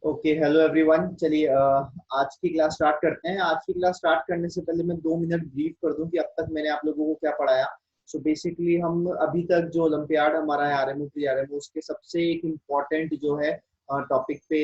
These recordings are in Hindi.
Okay, hello everyone. चलिए आज की क्लास स्टार्ट करते हैं। आज की क्लास स्टार्ट करने से पहले मैं 2 मिनट ब्रीफ कर दूं कि अब तक मैंने आप लोगों को क्या पढ़ाया। सो बेसिकली हम अभी तक जो ओलंपियाड हमारा है आरएमओ प्री आरएमओ, उसके सबसे एक इम्पॉर्टेंट जो है टॉपिक पे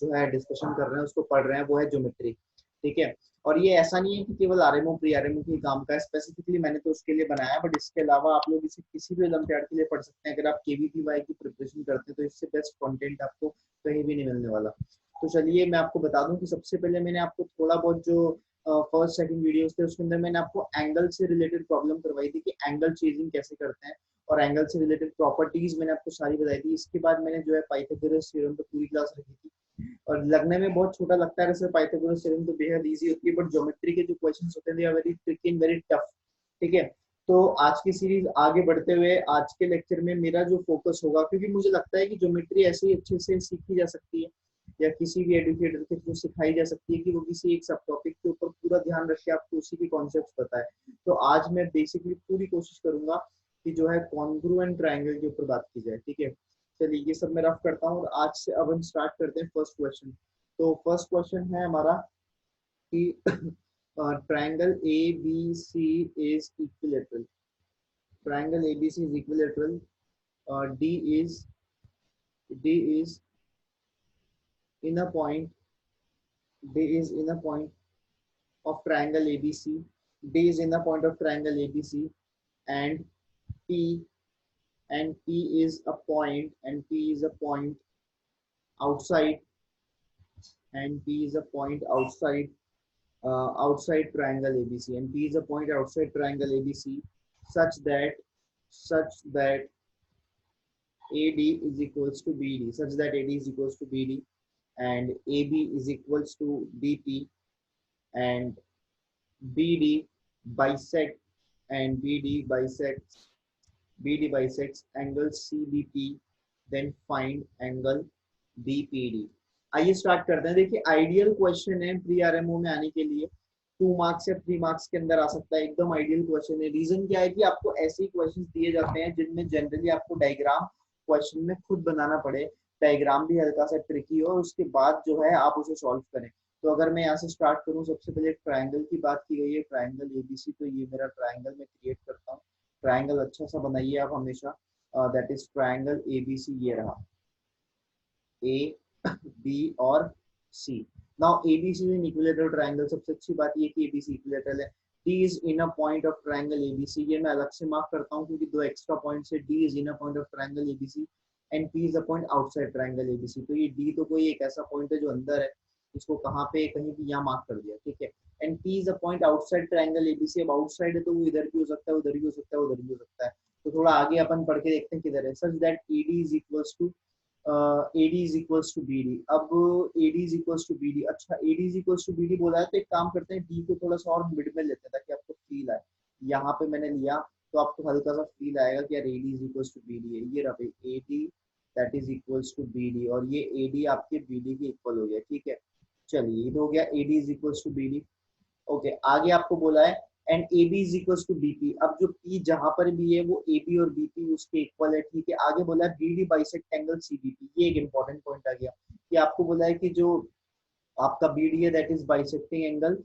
जो है डिस्कशन कर रहे हैं, उसको पढ़ रहे हैं, वो है ज्योमेट्री। ठीक है। और ये ऐसा नहीं है कि केवल आरएमओ प्री आरएमओ के काम का है, स्पेसिफिकली मैंने तो उसके लिए बनाया, बट इसके अलावा आप लोग इसे किसी भी ओलंपियाड के लिए पढ़ सकते हैं। अगर आप केवीपीवाई की प्रिपरेशन करते हैं तो इससे बेस्ट कंटेंट आपको कहीं भी नहीं मिलने वाला। तो चलिए मैं आपको बता दूं कि सबसे पहले मैंने आपको थोड़ा बहुत जो फर्स्ट सेकंड वीडियोस थे उसके अंदर मैंने आपको एंगल से रिलेटेड प्रॉब्लम करवाई थी कि एंगल चेजिंग कैसे करते हैं, और एंगल से रिलेटेड प्रॉपर्टीज मैंने आपको सारी बताई थी। इसके बाद मैंने जो है पाइथागोरस थ्योरम पे पूरी क्लास रखी थी, और लगने में बहुत छोटा लगता है वैसे पाइथागोरस थ्योरम तो बेहद इजी होती है, बट ज्योमेट्री के जो क्वेश्चंस होते हैं they are very tricky and very tough. ठीक है। तो आज की सीरीज आगे बढ़ते हुए आज के लेक्चर में मेरा जो फोकस होगा, क्योंकि मुझे लगता है कि ज्योमेट्री ऐसे ही अच्छे से सीखी जा सकती है या किसी भी एडुकेटर के थ्रू सिखाई जा सकती है कि वो किसी एक सब टॉपिक के ऊपर पूरा ध्यान रखे, आपको उसी के कॉन्सेप्ट बताए। तो आज मैं बेसिकली पूरी कोशिश करूंगा कि जो है कॉन्ग्रुएंट ट्रायंगल के ऊपर बात की जाए। ठीक है। चलिए ये सब मैं रफ करता हूँ और आज से अब हम स्टार्ट करते हैं फर्स्ट क्वेश्चन। तो फर्स्ट क्वेश्चन है हमारा कि triangle A B C is equilateral. Triangle A B C is equilateral. D is D is in a point D is in a point of triangle ABC. D is in a point of triangle ABC, and P P is a point, and P is a point outside, and P is a point outside triangle ABC, and P is a point outside triangle ABC, such that such that AD is equals to BD, such that AD is equals to BD, and AB is equals to BP, and BD bisect and BD bisects angle CBP, then find angle BPD। आइए स्टार्ट करते हैं। देखिए आइडियल क्वेश्चन है प्री आरएमओ में आने के लिए, 2 मार्क्स या 3 मार्क्स के अंदर आ सकता है, एकदम आइडियल क्वेश्चन है। रीजन क्या है कि आपको ऐसे ही क्वेश्चन दिए जाते हैं जिनमें जनरली आपको डायग्राम क्वेश्चन में खुद बनाना पड़े, डायग्राम भी हल्का सा ट्रिकी हो, और उसके बाद जो है आप उसे सॉल्व करें। तो अगर मैं यहाँ से स्टार्ट करूँ, सबसे पहले ट्रायंगल की बात की गई है, ट्रायंगल एबीसी। तो ये मेरा ट्रायंगल मैं क्रिएट करता हूँ। ट्रायंगल अच्छा सा बनाइए आप हमेशा। दैट इज ट्रायंगल एबीसी, ये रहा ए बी और C. Now ABC is an equilateral triangle. सबसे अच्छी बात ये कि एबीसी इक्विलेटरल है। D is in a point of triangle ABC, ये मैं अलग से मार्क करता हूँ क्योंकि दो एक्स्ट्रा पॉइंट्स है। D is in a point of triangle ABC and P is a point outside triangle ABC. तो ये डी तो कोई एक ऐसा पॉइंट है जो अंदर है, इसको कहाँ पे कहीं भी यहाँ मार्क कर दिया। ठीक है। And P is a point outside triangle ABC. अब आउटसाइड है तो वो इधर भी हो सकता है, उधर भी हो सकता है, उधर भी हो सकता है। तो थोड़ा आगे अपन पढ़ के देखते हैं किधर है। Such that ED is equals to AD is equals to BD। अब AD is equals to BD, अच्छा AD is equals to BD बोला है तो एक काम करते हैं, D को थोड़ा सा और मिड में लेते हैं ताकि आपको फील आए। यहाँ पे मैंने लिया तो आपको हल्का सा फील आएगा कि यार AD is equals to BD है। ये रहा AD that is equals to BD, और ये AD आपके BD के इक्वल हो गया। ठीक है। चलिए ये तो हो गया AD is equals to BD। Okay, आगे आपको बोला है and A B is equal to BP. अब जो पी जहां पर भी है वो ए बी और बीपी उसके इक्वल है। ठीक है। आगे बोला है B D bisect angle CBP. ये एक इंपॉर्टेंट पॉइंट आ गया कि आपको बोला है कि जो आपका बी डी है that is bisecting angle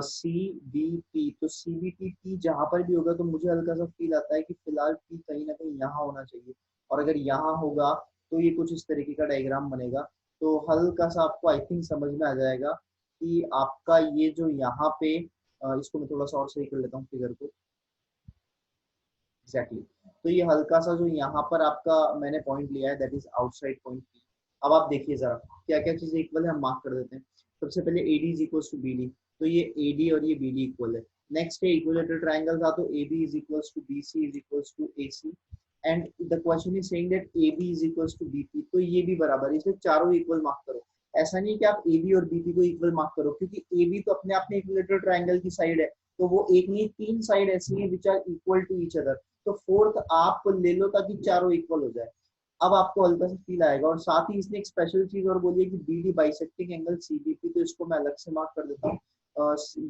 C B P. तो सी बी पी पी जहां पर भी होगा तो मुझे हल्का सा फील आता है कि फिलहाल पी कहीं ना कहीं यहाँ होना चाहिए, और अगर यहाँ होगा तो ये कुछ इस तरीके का डायग्राम बनेगा। तो हल्का सा आपको आई थिंक समझ में आ जाएगा कि आपका ये जो यहाँ पे इसको मैं थोड़ा सा और सही कर लेता हूँ फिगर को। एग्जैक्टली तो ये हल्का सा जो यहाँ पर आपका मैंने पॉइंट लिया है that is outside point P. अब आप देखिए जरा क्या क्या चीजें इक्वल है, हम मार्क कर देते हैं। सबसे पहले AD is equal to BD, तो ये एडी और ये बीडी इक्वल है। नेक्स्ट है इक्विलेटरल ट्रायंगल था तो AB is equal to BC is equal to AC, and the question is saying that AB is equal to BP. तो ये भी बराबर है, इसमें चारों इक्वल मार्क करो। ऐसा नहीं कि आप एबी और बीपी को इक्वल मार्क करो, क्योंकि एबी तो अपने आप में इक्विलेटरल ट्रायंगल की साइड है, तो वो एक नहीं तीन साइड ऐसी है which are equal to each other. तो फोर्थ आप ले लो ताकि चारों इक्वल हो जाए। अब आपको हल्का सा फील आएगा। और साथ ही इसने एक स्पेशल चीज और बोली है कि बीडी बाइसेक्टिंग एंगल सीबीपी। तो इसको मैं अलग से मार्क कर देता हूँ।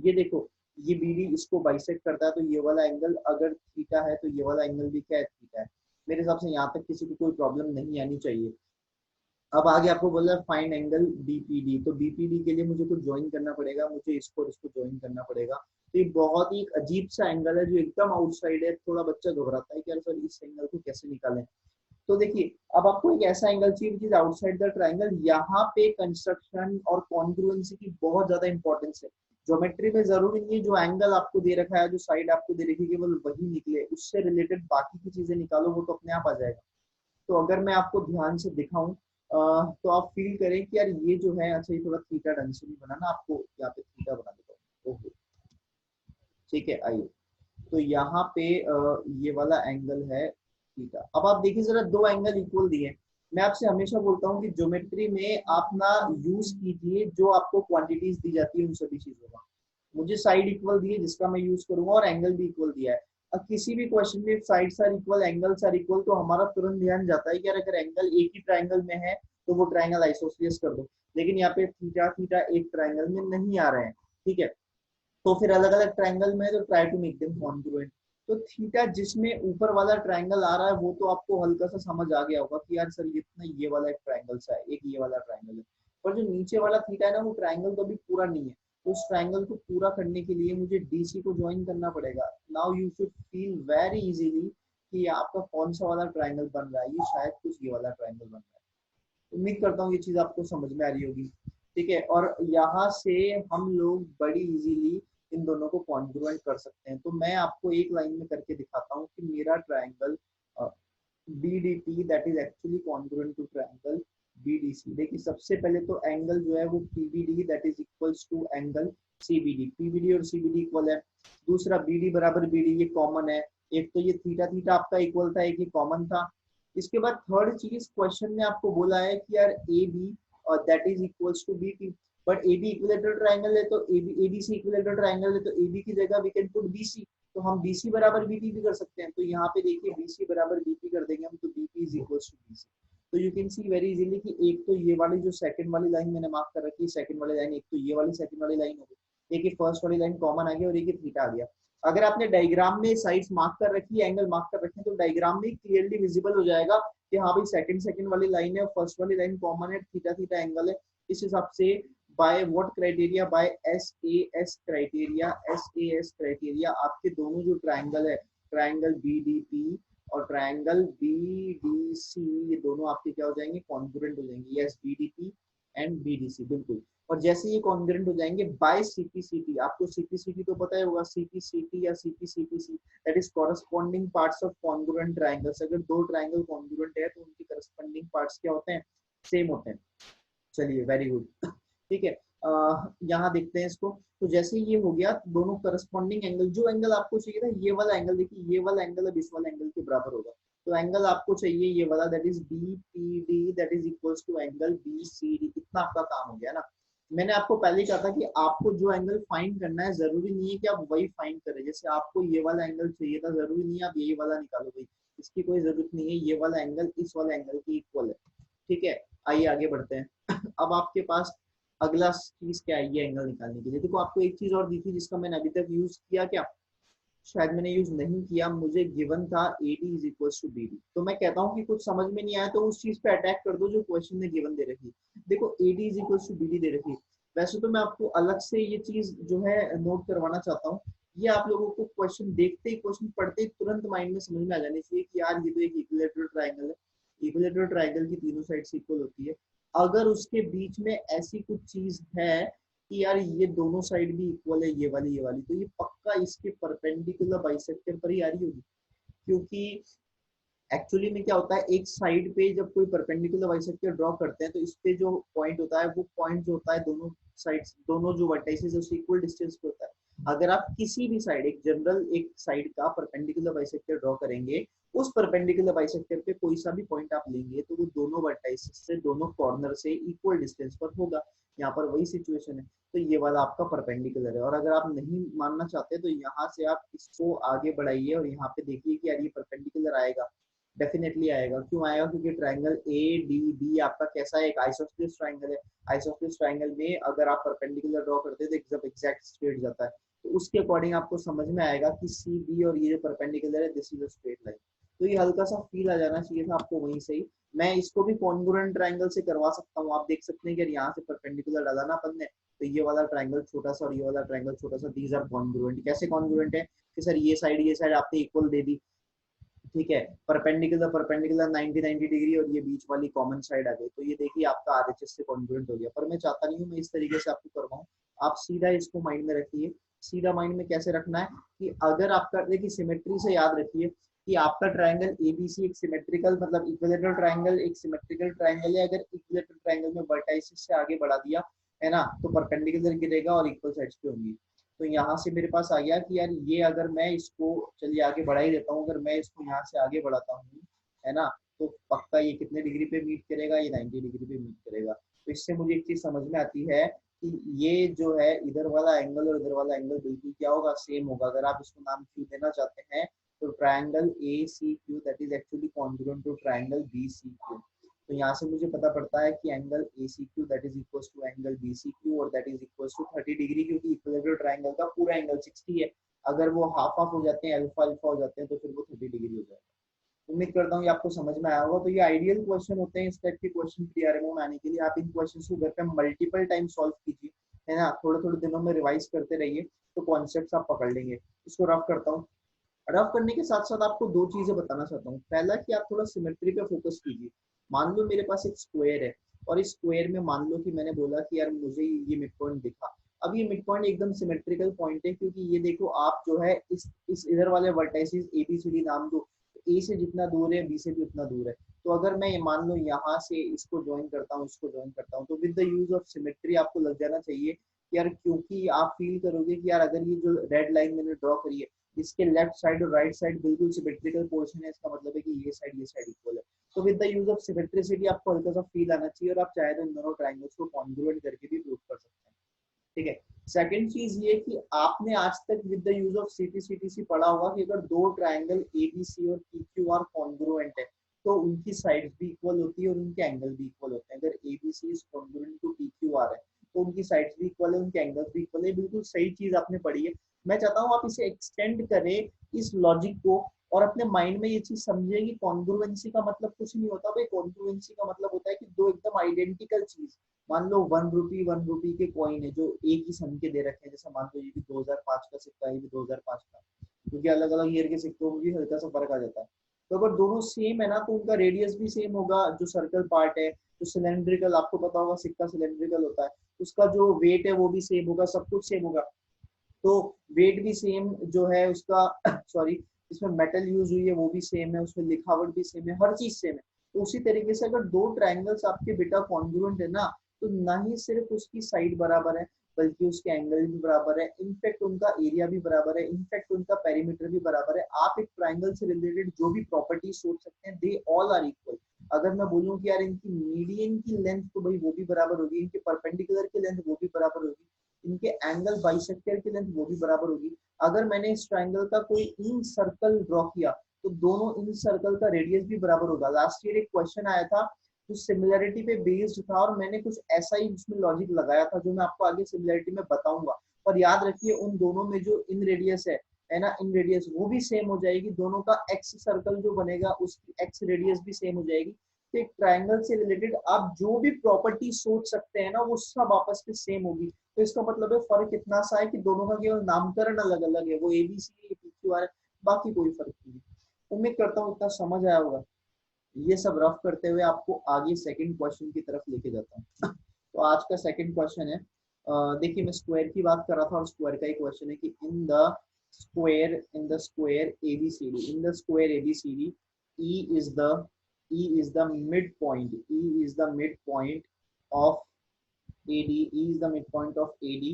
ये देखो ये बीडी इसको बाइसेक्ट करता है, तो ये वाला एंगल अगर थीटा है तो ये वाला एंगल भी क्या है, थीटा है। मेरे हिसाब से यहाँ तक किसी को कोई प्रॉब्लम नहीं आनी चाहिए। अब आगे आपको बोला है फाइंड एंगल बीपीडी, तो बीपीडी के लिए मुझे कुछ ज्वाइन करना पड़ेगा, मुझे इसको और इसको ज्वाइन करना पड़ेगा। तो ये बहुत ही एक अजीब सा एंगल है जो एकदम आउटसाइड है, थोड़ा बच्चा घबराता है कि यार सर इस एंगल को कैसे निकालें। तो देखिए अब आपको एक ऐसा एंगल चाहिए which is outside the triangle. यहाँ पे कंस्ट्रक्शन और कॉन्ग्रुएंसी की बहुत ज्यादा इंपॉर्टेंस है। ज्योमेट्री में जरूरी नहीं है जो एंगल आपको दे रखा है, जो साइड आपको दे रखी है केवल वही निकले, उससे रिलेटेड बाकी की चीजें निकालो, वो तो अपने आप आ जाएगा। तो अगर मैं आपको ध्यान से दिखाऊं तो आप फील करें कि यार ये जो है, अच्छा ये थोड़ा थीटा ढंग से नहीं बना ना, आपको यहाँ पे थीटा बना देता हूँ। ओके ठीक है, आइए। तो यहाँ पे ये वाला एंगल है थीटा। अब आप देखिए जरा, दो एंगल इक्वल दिए। मैं आपसे हमेशा बोलता हूँ कि ज्योमेट्री में आप ना यूज कीजिए जो आपको क्वांटिटीज दी जाती है उन सभी चीजों का। मुझे साइड इक्वल दी है जिसका मैं यूज करूंगा, और एंगल भी इक्वल दिया है। अब किसी भी क्वेश्चन में sides are equal, angles are equal, तो हमारा तुरंत ध्यान जाता है कि यार अगर एंगल एक ही ट्राइंगल में है तो वो ट्राइंगल आइसोसेलेस कर दो। लेकिन यहाँ पे थीटा थीटा एक ट्राइंगल में नहीं आ रहे हैं, ठीक है। तो फिर अलग अलग ट्राइंगल में तो try to make them congruent. तो थीटा जिसमें ऊपर वाला ट्राइंगल आ रहा है वो तो आपको हल्का सा समझ आ गया होगा कि यार सर इतना ये वाला एक ट्राइंगल सा है, एक ये वाला ट्राइंगल है। पर जो नीचे वाला थीटा है ना, वो ट्राइंगल तो अभी पूरा नहीं है। तो उस ट्राइंगल को पूरा करने के लिए मुझे डीसी को ज्वाइन करना पड़ेगा। Now you should feel very easily कि आपका कौन सा वाला ट्राइंगल बन रहा है। ये शायद कुछ ये वाला ट्राइंगल बन रहा है। उम्मीद करता हूँ ये चीज आपको समझ में आ रही होगी, ठीक है। और यहाँ से हम लोग बड़ी इजीली इन दोनों को कॉन्ग्रुएंट कर सकते हैं। तो मैं आपको एक लाइन में करके दिखाता हूँ कि मेरा triangle BDT that is actually congruent to triangle BDC. देखिए सबसे पहले तो एंगल जो है वो PBD that is equals to angle CBD. PBD और सीबीडी इक्वल है। दूसरा बीडी बराबर बीडी, ये कॉमन है। एक तो ये थीटा थीटा आपका इक्वल था, एक ये कॉमन था। इसके बाद थर्ड चीज क्वेश्चन में आपको बोला है कि यार A B that is equals to B T. But A B equilateral triangle है, तो एबीसी इक्विलेटरल ट्राइंगल है, तो ए बी की जगह वी कैन पुट बीसी। तो हम बीसी बराबर बीटी भी कर सकते हैं। तो यहाँ पे देखिए बीसी बराबर बीपी कर देंगे हम, तो BP is equals to BC. तो you can see very easily कि एक तो ये वाली जो सेकंड वाली लाइन मैंने मार्क कर रखी है, सेकंड वाली लाइन, एक तो ये वाली सेकंड वाली लाइन हो गई, एक ही फर्स्ट वाली लाइन कॉमन आ गया, और एक ही थीटा आ गया। अगर आपने डायग्राम में साइड्स मार्क कर रखी है, एंगल मार्क कर रखे हैं, तो डायग्राम में क्लियरली विजिबल हो जाएगा कि हाँ भाई सेकंड सेकंड वाली लाइन है और फर्स्ट वाली लाइन कॉमन है, थीटा थीटा एंगल है। इस हिसाब से by what criteria, by SAS criteria, SAS criteria आपके दोनों जो ट्राइंगल है, ट्राइंगल बीडीपी और ट्राइंगल बीडीसी, ये दोनों आपके क्या हो जाएंगे, कॉन्ग्रुएंट हो जाएंगे। यस, बीडीपी एंड बीडीसी, बिल्कुल। और जैसे ये कॉन्ग्रुएंट हो जाएंगे बाय सीपीसीटी, आपको सीपीसीटी तो पता ही होगा, सीपीसीटी या CPCTC that is corresponding parts of congruent triangles. अगर दो ट्राइंगल कॉन्ग्रुएंट है तो उनके कॉरेस्पॉन्डिंग पार्ट्स क्या होते हैं, सेम होते हैं। चलिए वेरी गुड, ठीक है। यहाँ देखते हैं इसको। तो जैसे ये हो गया दोनों करस्पॉन्डिंग एंगल, जो एंगल आपको चाहिए था ये वाला एंगल, देखिए ये वाला एंगल अब इस वाला एंगल के बराबर होगा। तो एंगल आपको चाहिए ये वाला that is B P D that is equals to angle B C D. कितना आपका काम हो गया ना। मैंने आपको पहले ही कहा था कि आपको जो एंगल फाइंड करना है जरूरी नहीं है कि आप वही फाइंड करें। जैसे आपको ये वाला एंगल चाहिए था, जरूरी नहीं है आप यही वाला निकालो भाई, इसकी कोई जरूरत नहीं है। ये वाला एंगल इस वाला एंगल की इक्वल है, ठीक है। आइए आगे बढ़ते हैं। अब आपके पास अगला चीज क्या है, ये एंगल निकालने के लिए देखो आपको एक चीज और दी थी जिसका मैंने अभी तक यूज किया क्या, शायद मैंने यूज नहीं किया। मुझे गिवन था AD is equal to BD। तो मैं कहता हूँ कि कुछ समझ में नहीं आया तो उस चीज पे अटैक कर दो जो क्वेश्चन में गिवन दे रखी। देखो AD is equal to BD दे रखी। वैसे तो मैं आपको अलग से ये चीज जो है नोट करवाना चाहता हूँ। ये आप लोगों को क्वेश्चन देखते ही, क्वेश्चन पढ़ते ही तुरंत माइंड में समझ में आ जानी चाहिए कि यार ये तो एक इक्विलेटरल ट्राइंगल है। इक्विलेटरल ट्राइंगल की तीनों साइड इक्वल होती है। अगर उसके बीच में ऐसी कुछ चीज है कि यार ये दोनों साइड भी इक्वल है, ये वाली, तो ये पक्का इसके परपेंडिकुलर बाइसेक्टर पर ही आ रही होगी। क्योंकि एक्चुअली में क्या होता है, एक साइड पे जब कोई परपेंडिकुलर बाइसेक्टर ड्रॉ करते हैं तो इस पे जो पॉइंट होता है, वो पॉइंट जो होता है दोनों साइड्स, दोनों जो वर्टाइसेस है उससे इक्वल डिस्टेंस पे होता है। अगर आप किसी भी साइड, एक जनरल एक साइड का परपेंडिकुलर बाइसेक्टर ड्रॉ करेंगे, उस परपेंडिकुलर बाइसेक्टर पे कोई सा भी पॉइंट आप लेंगे तो वो दोनों वर्टाइसेस से, दोनों कॉर्नर से इक्वल डिस्टेंस पर होगा। यहाँ पर वही सिचुएशन है। तो ये वाला आपका परपेंडिकुलर है। और अगर आप नहीं मानना चाहते तो यहाँ से आप इसको आगे बढ़ाइए और यहाँ पे देखिए कि यार ये परपेंडिकुलर आएगा। डेफिनेटली आएगा। क्यों आएगा, क्योंकि ट्राइंगल ए डी बी आपका कैसा है, एक आइसोसेलेस ट्राइंगल है। आइसोसेलेस ट्राइंगल में अगर आप परपेंडिकुलर ड्रॉ करते हैं तो एकदम एग्जैक्ट स्ट्रेट जाता है। तो उसके अकॉर्डिंग आपको समझ में आएगा कि सी बी और ये जो परपेंडिकुलर है this is a straight line. तो ये हल्का सा फील आ जाना चाहिए था आपको वहीं से ही। मैं इसको भी कॉन्ग्रुएंट ट्रायंगल से करवा सकता हूँ, आप देख सकते हैं कि यहाँ से परपेंडिकुलर डाला ना अपन ने, तो ये वाला ट्रायंगल छोटा सा और ये वाला ट्रायंगल छोटा सा, दीज आर कॉन्ग्रुएंट। कैसे कॉन्ग्रुएंट है कि सर ये साइड आपने इक्वल दे दी, ठीक है, परपेंडिकुलर परपेंडिकुलर 90 90 डिग्री, और ये बीच वाली कॉमन साइड आ गई, तो ये देखिए आपका आरएचएस से कॉन्ग्रुएंट हो गया। पर मैं चाहता नहीं हूँ मैं इस तरीके से आपको करवाऊँ, आप सीधा इसको माइंड में रखिए। सीधा माइंड में कैसे रखना है कि अगर आपका, देखिए सिमेट्री से याद रखिए कि आपका ट्रायंगल एबीसी एक सिमेट्रिकल, मतलब इक्विलेटरल ट्रायंगल एक सिमेट्रिकल ट्रायंगल है। अगर इक्विलेटरल ट्रायंगल में वर्टाइसिस से आगे बढ़ा दिया है ना, तो परपेंडिकुलर गिरेगा और इक्वल साइड्स पे होंगी। तो यहाँ से मेरे पास आ गया कि यार ये अगर मैं इसको, चलिए आगे बढ़ा ही देता हूँ, अगर मैं इसको यहाँ से आगे बढ़ाता हूँ है ना, तो पक्का ये कितने डिग्री पे मीट करेगा, ये 90 डिग्री पे मीट करेगा। तो इससे मुझे एक चीज समझ में आती है कि ये जो है इधर वाला एंगल और इधर वाला एंगल बिल्कुल क्या होगा, सेम होगा। अगर आप इसको नाम क्यू देना चाहते हैं तो triangle A C Q that is actually congruent to triangle B C Q. तो यहाँ से मुझे पता पड़ता है कि angle A C Q that is equal to angle B C Q, और that is equal to 30 degree, क्योंकि इक्विलेटरल ट्रायंगल का पूरा एंगल 60 है। अगर वो हाफ हाफ हो जाते हैं, अल्फा अल्फा हो जाते हैं, तो फिर वो 30 डिग्री हो जाएगा। उम्मीद करता हूँ ये आपको समझ में आया होगा। तो ये आइडियल क्वेश्चन होते हैं इस टाइप के क्वेश्चन पीआरएमओ में आने के लिए। आप इन क्वेश्चन को घर पे मल्टीपल टाइम सॉल्व कीजिए, है ना, थोड़े थोड़े दिनों में रिवाइज करते रहिए, तो कॉन्सेप्ट आप पकड़ लेंगे। इसको रफ करता हूँ। रफ करने के साथ साथ आपको दो चीजें बताना चाहता हूँ। पहला कि आप थोड़ा सिमेट्री पे फोकस कीजिए। मान लो मेरे पास एक स्क्वायर है, और इस स्क्वायर में मान लो कि मैंने बोला कि यार मुझे ये मिड पॉइंट दिखा। अब ये मिड पॉइंट एकदम सिमेट्रिकल पॉइंट है, क्योंकि ये देखो आप जो है इस इधर वाले vertices A B C D नाम दो, ए से जितना दूर है बी से भी उतना दूर है। तो अगर मैं मान लो यहाँ से इसको ज्वाइन करता हूँ, इसको ज्वाइन करता हूँ, तो with the use of symmetry आपको लग जाना चाहिए कि यार, क्योंकि आप फील करोगे कि यार अगर ये जो रेड लाइन मैंने ड्रॉ करी है, इसके लेफ्ट साइड और राइट साइड बिल्कुल सिमेट्रिकल पोर्शन है, इसका मतलब है कि ये साइड इक्वल है। तो with the use of symmetricity आपको हल्का सा फील आना चाहिए, और आप चाहे तो इन दोनों ट्रायंगल्स को कॉन्ग्रुएंट करके भी प्रूव कर सकते हैं, ठीक है। सेकंड चीज ये कि आपने आज तक विद द यूज ऑफ सीटीसीटीसी पढ़ा होगा कि अगर दो ट्रायंगल एबीसी और पीक्यू आर कॉन्ग्रुएंट है, तो उनकी साइड्स भी इक्वल होती है और उनके एंगल भी इक्वल होते हैं। अगर ABC is congruent to PQR है, तो उनकी साइड्स भी इक्वल है, उनके एंगल्स भी इक्वल है। बिल्कुल सही चीज आपने पढ़ी है। मैं चाहता हूँ आप इसे एक्सटेंड करें इस लॉजिक को, और अपने माइंड में ये चीज समझे कि कॉन्ग्रुएंसी का मतलब कुछ नहीं होता भाई। कॉन्ग्रुएंसी का मतलब होता है कि दो एकदम आइडेंटिकल चीज, मान लो 1 रुपी के कॉइन है जो एक ही सन के दे रखे हैं, जैसे मान लो ये भी 2005 का सिक्का है, ये भी 2005 का, क्योंकि अलग अलग ईयर के सिक्कों में भी हल्का सा फर्क आ जाता है। तो अगर दोनों सेम है ना, तो उनका रेडियस भी सेम होगा। जो सर्कल पार्ट है, जो सिलेंड्रिकल, आपको पता होगा सिक्का सिलेंड्रिकल होता है, उसका जो वेट है वो भी सेम होगा, सब कुछ सेम होगा। तो वेट भी सेम जो है उसका सॉरी, इसमें मेटल यूज हुई है वो भी सेम है, उसमें लिखावट भी सेम है, हर चीज सेम है। तो उसी तरीके से अगर दो ट्रायंगल्स आपके बेटा कॉन्ग्रुएंट है ना, तो ना ही सिर्फ उसकी साइड बराबर है, बल्कि उसके एंगल भी बराबर है, इनफैक्ट उनका एरिया भी बराबर है, इनफैक्ट उनका पेरीमीटर भी बराबर है। आप एक ट्रायंगल से रिलेटेड जो भी प्रॉपर्टी सोच सकते हैं, दे ऑल आर इक्वल। अगर मैं बोलूं कि यार इनकी मीडियन की लेंथ, तो भाई वो भी बराबर होगी, इनके परपेंडिकुलर की लेंथ वो भी बराबर होगी, इनके एंगल बाइसेक्टर की लेंथ वो भी बराबर होगी। अगर मैंने इस ट्रायंगल का कोई इन सर्कल ड्रॉ किया, तो दोनों इन सर्कल का रेडियस भी बराबर होगा। लास्ट ईयर एक क्वेश्चन आया था जो सिमिलरिटी पे बेस्ड था, और मैंने कुछ ऐसा ही उसमें लॉजिक लगाया था जो मैं आपको आगे सिमिलरिटी में बताऊंगा। पर याद रखिए उन दोनों में जो इन रेडियस है ना, इन रेडियस वो भी सेम हो जाएगी। दोनों का एक्स सर्कल जो बनेगा उसकी एक्स रेडियस भी सेम हो जाएगी। तो एक ट्रायंगल से रिलेटेड आप जो भी प्रॉपर्टी सोच सकते हैं ना, वो सब आपस में सेम होगी। तो इसका मतलब है फर्क इतना सा है कि दोनों का केवल नामकरण अलग अलग है, वो एबीसी पीक्यूआर है, बाकी कोई फर्क नहीं है। उम्मीद करता हूँ इतना समझ आया होगा। ये सब रफ करते हुए आपको आगे सेकंड क्वेश्चन की तरफ लेके जाता हूँ। तो आज का सेकंड क्वेश्चन है, देखिए मैं स्क्वायर की बात कर रहा था, और स्क्वायर का ही क्वेश्चन है कि in the square ABCD, in the square ABCD, E is the E is the midpoint. E is the midpoint of AD. E is the midpoint of AD.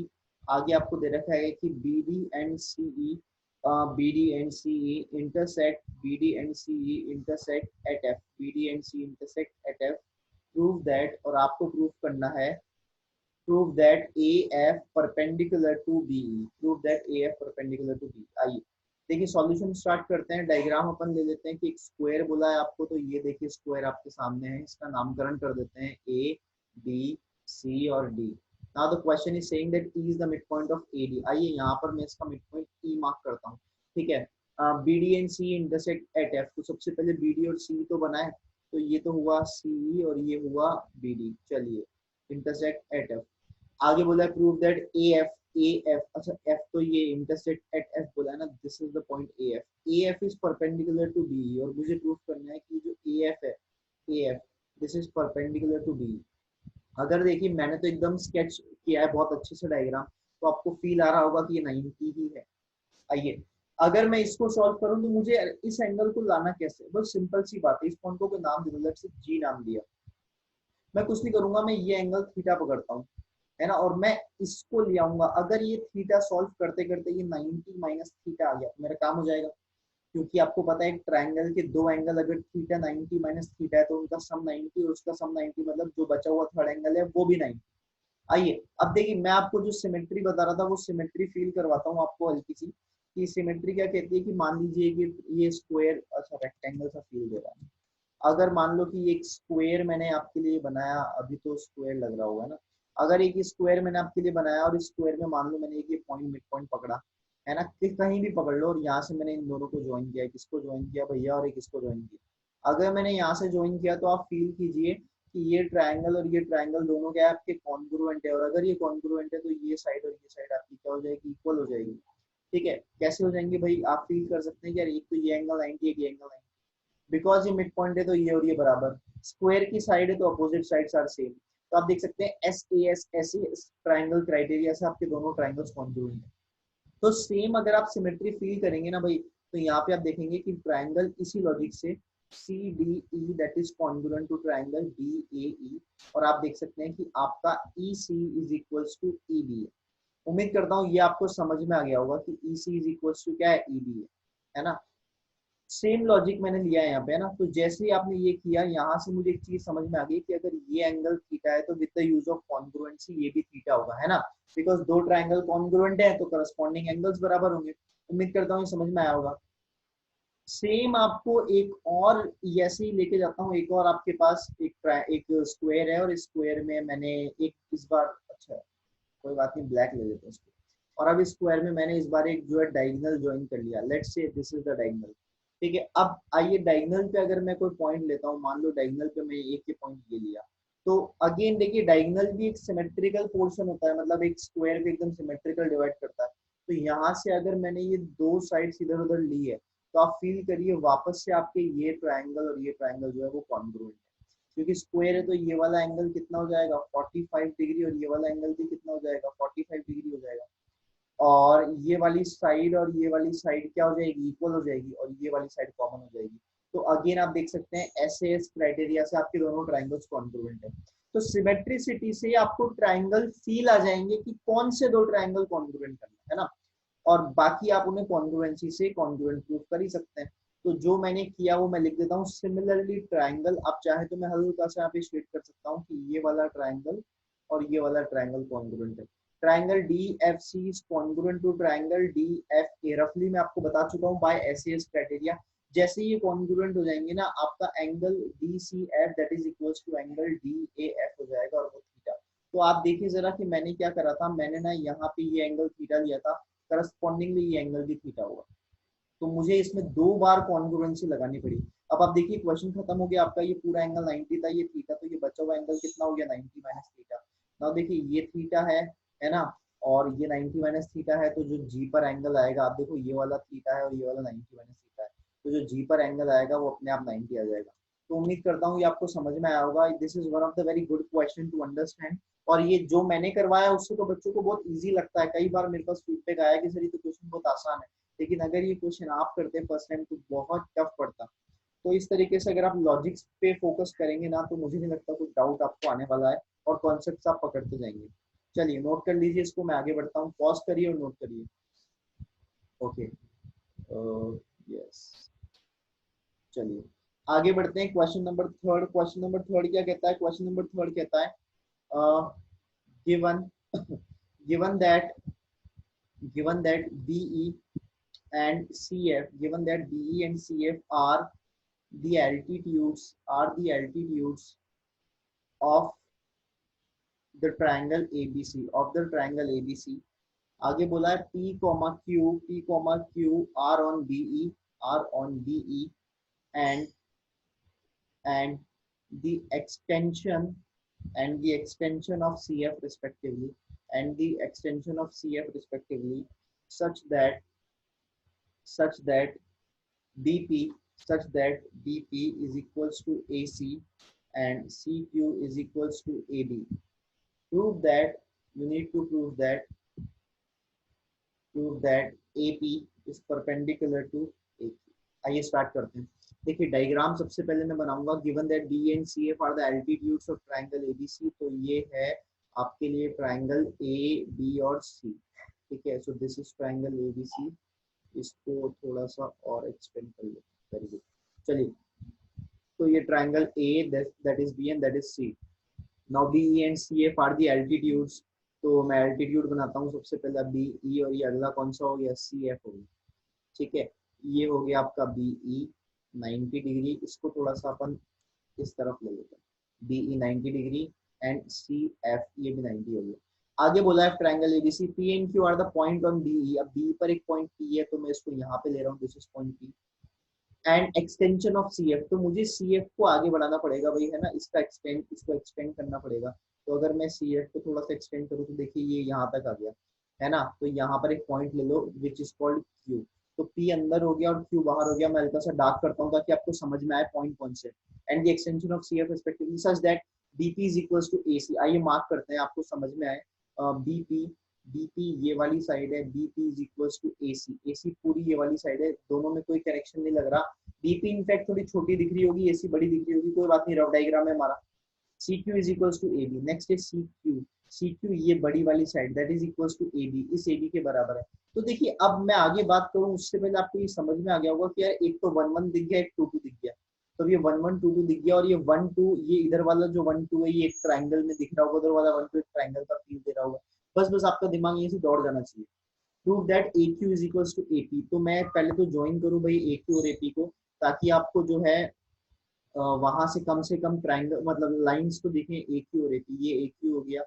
आगे आपको दे रखा है कि BD and CE, BD and CE intersect, BD and CE intersect at F, BD and CE intersect at F. Prove that, और आपको प्रूव करना है, prove that AF perpendicular to BE, prove that AF perpendicular to BE। आइए देखिए सॉल्यूशन स्टार्ट करते हैं। डायग्राम अपन ले लेते हैं कि एक स्क्वायर बोला है आपको, तो ये देखिए स्क्वायर आपके सामने है, इसका नामकरण कर देते हैं A, B, C और D। Now the question is saying that E is the mid point of AD। आइए यहाँ पर मैं इसका मिड पॉइंट E मार्क करता हूँ, ठीक है। B D and C intersect at F, तो सबसे पहले बी डी और सी तो बना है, तो ये तो हुआ सी और ये हुआ बी डी। चलिए इंटरसेक्ट एट एफ। आगे बोला है prove that A F, A F, अच्छा एफ तो ये इंटरसेक्ट एट एफ बोला है ना, this is the point A F, A F is perpendicular to B, और मुझे प्रूव करना है कि जो ए एफ है, A F this is perpendicular to B. अगर देखिए मैंने तो एकदम स्केच किया है बहुत अच्छे से डायग्राम, तो आपको फील आ रहा होगा कि ये 90 ही है। आइए अगर मैं इसको सॉल्व करूं तो मुझे इस एंगल को लाना कैसे, बहुत सिंपल सी बात है, इस पॉइंट को कोई नाम दे दो, लेट्स से जी नाम दिया, मैं कुछ नहीं करूंगा, मैं ये एंगल थीटा पकड़ता हूँ, है ना, और मैं इसको ले आऊंगा। अगर ये थीटा सॉल्व करते करते ये 90 माइनस थीटा आ गया तो मेरा काम हो जाएगा, क्योंकि आपको पता है ट्राइंगल के दो एंगल अगर थीटा 90 माइनस थीटा है तो उनका सम 90 और उसका सम 90, मतलब जो बचा हुआ थर्ड एंगल है वो भी 90। आइए अब देखिए मैं आपको जो सिमेट्री बता रहा था वो सिमेट्री फील करवाता हूँ आपको हल्की सी, कि सिमेट्री क्या कहती है कि मान लीजिए कि ये स्क्वायर, अच्छा रेक्टेंगल सा फील दे रहा है, अगर मान लो कि एक स्क्वायर मैंने आपके लिए बनाया, अभी तो स्क्वायर लग रहा होगा ना, अगर एक स्क्वायर मैंने आपके लिए बनाया और इस स्क्वायर में मान लो मैंने एक ये पॉइंट मिड पॉइंट पकड़ा, है ना, कि कहीं भी पकड़ लो, और यहाँ से मैंने इन दोनों को ज्वाइन किया, किसको ज्वाइन किया भैया, और एक इसको ज्वाइन किया। अगर मैंने यहाँ से ज्वाइन किया तो आप फील कीजिए कि ये ट्राइंगल और ये ट्राइंगल दोनों क्या है आपके कॉन्ग्रुएंट है, और अगर ये कॉन्ग्रुएंट है तो ये साइड और ये साइड आपकी क्या हो जाएगी, इक्वल हो जाएगी। ठीक है, कैसे हो जाएंगे भाई, आप फील कर सकते हैं कि यार एक तो ये एंगल 90, एक ये एंगल 90, बिकॉज ये मिड पॉइंट है तो ये और ये बराबर, स्क्वायर की साइड है तो अपोजिट साइड्स आर सेम। तो आप देख सकते हैं एस ए ट्राइंगल क्राइटेरिया से आपके दोनों ट्राइंगल्स कॉन्ग्रुएंट है। तो सेम अगर आप सिमेट्री फील करेंगे ना भाई, तो यहाँ पे आप देखेंगे कि ट्राइंगल इसी लॉजिक से C D E that is congruent to triangle D A E, और आप देख सकते हैं कि आपका E C is equals to E B है। उम्मीद करता हूँ ये आपको समझ में आ गया होगा कि ई सी इज इक्वल्स टू क्या है, ई बी है ना। सेम लॉजिक मैंने लिया है यहाँ पे, है ना, तो जैसे ही आपने ये किया यहाँ से मुझे एक चीज समझ में आ गई कि अगर ये एंगल थीटा है तो with the use of congruency ये भी थीटा होगा, है ना, बिकॉज दो ट्राइंगल कॉन्ग्रुएंट है तो करस्पॉन्डिंग एंगल्स बराबर होंगे। उम्मीद करता हूँ ये समझ में आया होगा। सेम आपको एक और ऐसे ही लेके जाता हूँ, एक और आपके पास एक स्क्वायर है, और इस स्क्वायर में मैंने एक इस बार, अच्छा कोई बात नहीं ब्लैक ले लेते हैं इसको, और अब इस स्क्वायर में मैंने इस बार एक जो है डायगोनल ज्वाइन कर लिया, let's say this is the diagonal. ठीक है, अब आइए डायगोनल पे अगर मैं कोई पॉइंट लेता हूँ, मान लो डायगोनल पे मैं एक ही पॉइंट ये लिया, तो अगेन देखिए डायगोनल भी एक सिमेट्रिकल पोर्शन होता है, मतलब एक स्क्वायर को एकदम सिमेट्रिकल डिवाइड करता है। तो यहाँ से अगर मैंने ये दो साइड्स इधर उधर ली है, तो आप फील करिए वापस से आपके ये ट्राइंगल और ये ट्राइंगल जो है वो कॉन्ग्रुएंट है, क्योंकि स्क्वायर है तो ये वाला एंगल कितना हो जाएगा 45 डिग्री, और ये वाला एंगल भी कितना हो जाएगा 45 डिग्री हो जाएगा, और ये वाली साइड और ये वाली साइड क्या हो जाएगी, इक्वल हो जाएगी, और ये वाली साइड कॉमन हो जाएगी। तो अगेन आप देख सकते हैं ऐसे एस क्राइटेरिया से आपके दोनों ट्राइंगल्स कॉन्ग्रुएंट है। तो सिमेट्रिसिटी से आपको ट्राइंगल फील आ जाएंगे कि कौन से दो ट्राइंगल कॉन्ग्रुएंट करना है ना, और बाकी आप उन्हें कॉन्ग्रुएंसी से कॉन्ग्रुएंट प्रूव कर ही सकते हैं। तो जो मैंने किया वो मैं लिख देता हूँ, सिमिलरली ट्राइंगल, आप चाहे तो मैं हल्का सा यहाँ पे स्टेट कर सकता हूँ कि ये वाला ट्राइंगल और ये वाला ट्राइंगल कॉन्ग्रुएंट है। Triangle D F C is congruent to triangle D F A, रफली मैं आपको बता चुका हूँ बाय एस क्राइटेरिया। जैसे ये कॉन्ग्रुएंट हो जाएंगे ना, आपका angle D C F that is equals to angle D A F हो जाएगा, और वो थीटा। तो आप देखिए जरा कि मैंने क्या करा था, मैंने ना यहाँ पे ये एंगल थीटा लिया था, करस्पॉन्डिंगली ये एंगल भी थीटा हुआ, तो मुझे इसमें दो बार कॉन्ग्रुएंसी लगानी पड़ी। अब आप देखिए क्वेश्चन खत्म हो गया आपका, ये पूरा एंगल 90 था, ये थीटा, तो ये बचा हुआ एंगल कितना हो गया 90 माइनस थीटा। नाउ देखिए ये थीटा है ना, और ये 90 माइनस थीटा है, तो जो जी पर एंगल आएगा, आप देखो ये वाला थीटा है और ये वाला 90 माइनस थीटा है, तो जो जी पर एंगल आएगा वो अपने आप 90 आ जाएगा। तो उम्मीद करता हूँ ये आपको समझ में आया होगा, this is one of the very good question to understand. और ये जो मैंने करवाया उससे तो बच्चों को बहुत इजी लगता है, कई बार मेरे पास फीडबैक आया कि सर ये तो क्वेश्चन बहुत आसान है, लेकिन अगर ये क्वेश्चन आप करते हैं फर्स्ट टाइम तो बहुत टफ पड़ता। तो इस तरीके से अगर आप लॉजिक्स पे फोकस करेंगे ना, तो मुझे नहीं लगता कुछ डाउट आपको आने वाला है, और कॉन्सेप्ट्स आप पकड़ते जाएंगे। चलिए नोट कर लीजिए इसको, मैं आगे बढ़ता हूँ, पॉज करिए और नोट करिए। ओके, यस, चलिए आगे बढ़ते हैं। Question number third, question number third क्या कहता है, क्वेश्चन नंबर थर्ड कहता है given given that given that BE and CF, given that BE and CF are the altitudes of the triangle ABC, of the triangle ABC, आगे बोला है P, Q are on BE and and the extension of CF respectively such that such that BP is equals to AC and CQ is equals to AB. Prove that you need to prove that AP is perpendicular to AC. आइए स्टार्ट करते हैं। देखिए डायग्राम सबसे पहले मैं बनाऊंगा। Given that B and CF are the altitudes of triangle ABC, तो ये है आपके लिए ट्रायंगल A B और C। ठीक है, so this is triangle ABC। इसको थोड़ा सा और एक्सटेंड कर लेते हैं। वेरी गुड, चलिए। तो ये triangle A that is B and that is C। Now BE and CF are the altitudes, तो मैं एल्टीट्यूड बनाता हूँ सबसे पहला BE और ये अगला कौन सा हो गया, CF हो गया। ठीक है, ये हो गया आपका BE 90 डिग्री। इसको थोड़ा सा अपन इस तरफ ले लेते हैं। BE 90 डिग्री एंड CF ये भी 90 हो गया। आगे बोला है triangle ABC P and Q are the point on BE। अब B पर एक पॉइंट P है तो मैं इसको यहाँ पे ले रहा हूँ, this is point P and extension of CF। तो मुझे CF को आगे बढ़ाना पड़ेगा भाई, है ना, इसको एक्सटेंड करना पड़ेगा। तो अगर मैं CF को थोड़ा सा एक्सटेंड करूँ तो देखिए ये यहाँ तक आ गया, है ना। तो यहाँ पर एक पॉइंट ले लो विच इज कॉल्ड Q। तो P अंदर हो गया और Q बाहर हो गया। मैं हल्का सा डार्क करता हूँ ताकि आपको समझ में आए पॉइंट कौन से। And the extension of CF respectively such that BP is equals to AC। आइए मार्क करते हैं, आपको समझ में आए। BP ये वाली साइड है, BP is equals to AC पूरी ये वाली साइड है। दोनों में कोई कनेक्शन नहीं लग रहा। BP इनफैक्ट थोड़ी छोटी दिख रही होगी, AC बड़ी दिख रही होगी, कोई बात नहीं, रफ डायग्राम है हमारा। CQ is equals to AB। Next है CQ ये बड़ी वाली side that is equals to AB, इस AB के बराबर है। तो देखिए अब मैं आगे बात करूं उससे पहले आपको ये समझ में आ गया होगा कि यार एक तो 1 1 दिख गया, एक 2 2 दिख गया। तो ये 1 1 2 2 दिख गया और ये 1 2 ये इधर वाला जो 1 2 है ये एक ट्रायंगल में दिख रहा होगा, उधर वाला 1 2 एक ट्रायंगल का फील दे रहा होगा। बस बस आपका दिमाग यहीं से दौड़ जाना चाहिए। Prove that AQ is equals to AP। तो मैं पहले तो ज्वाइन करूं भाई AQ और AP को, ताकि आपको जो है वहां से कम ट्रायंगल मतलब लाइंस तो दिखें AQ और AP। ये AQ हो गया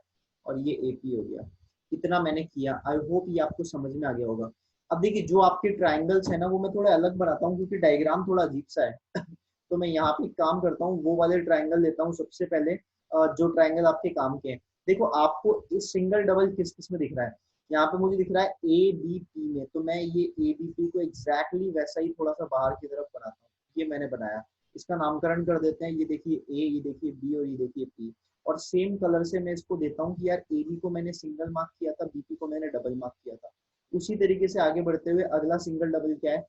और ये AP हो गया। इतना मैंने किया, आई होप ये आपको समझ में आ गया होगा। अब देखिए जो आपके ट्रायंगल्स है ना वो मैं थोड़ा अलग बनाता हूँ क्योंकि डायग्राम थोड़ा अजीब सा है। तो मैं यहाँ पे काम करता हूँ, वो वाले ट्रायंगल लेता हूँ सबसे पहले जो ट्रायंगल आपके काम के हैं। देखो आपको इस सिंगल डबल किस किस में दिख रहा है, यहाँ पे मुझे दिख रहा है ABP में। तो मैं ये ABP को एग्जैक्टली वैसा ही थोड़ा सा बाहर की तरफ बनाता हूँ। ये मैंने बनाया, इसका नामकरण कर देते हैं। ये देखिए A, ये देखिए B और ये देखिए P। और सेम कलर से मैं इसको देता हूँ कि यार AB को मैंने सिंगल मार्क किया था, BP को मैंने डबल मार्क किया था। उसी तरीके से आगे बढ़ते हुए अगला सिंगल डबल क्या है,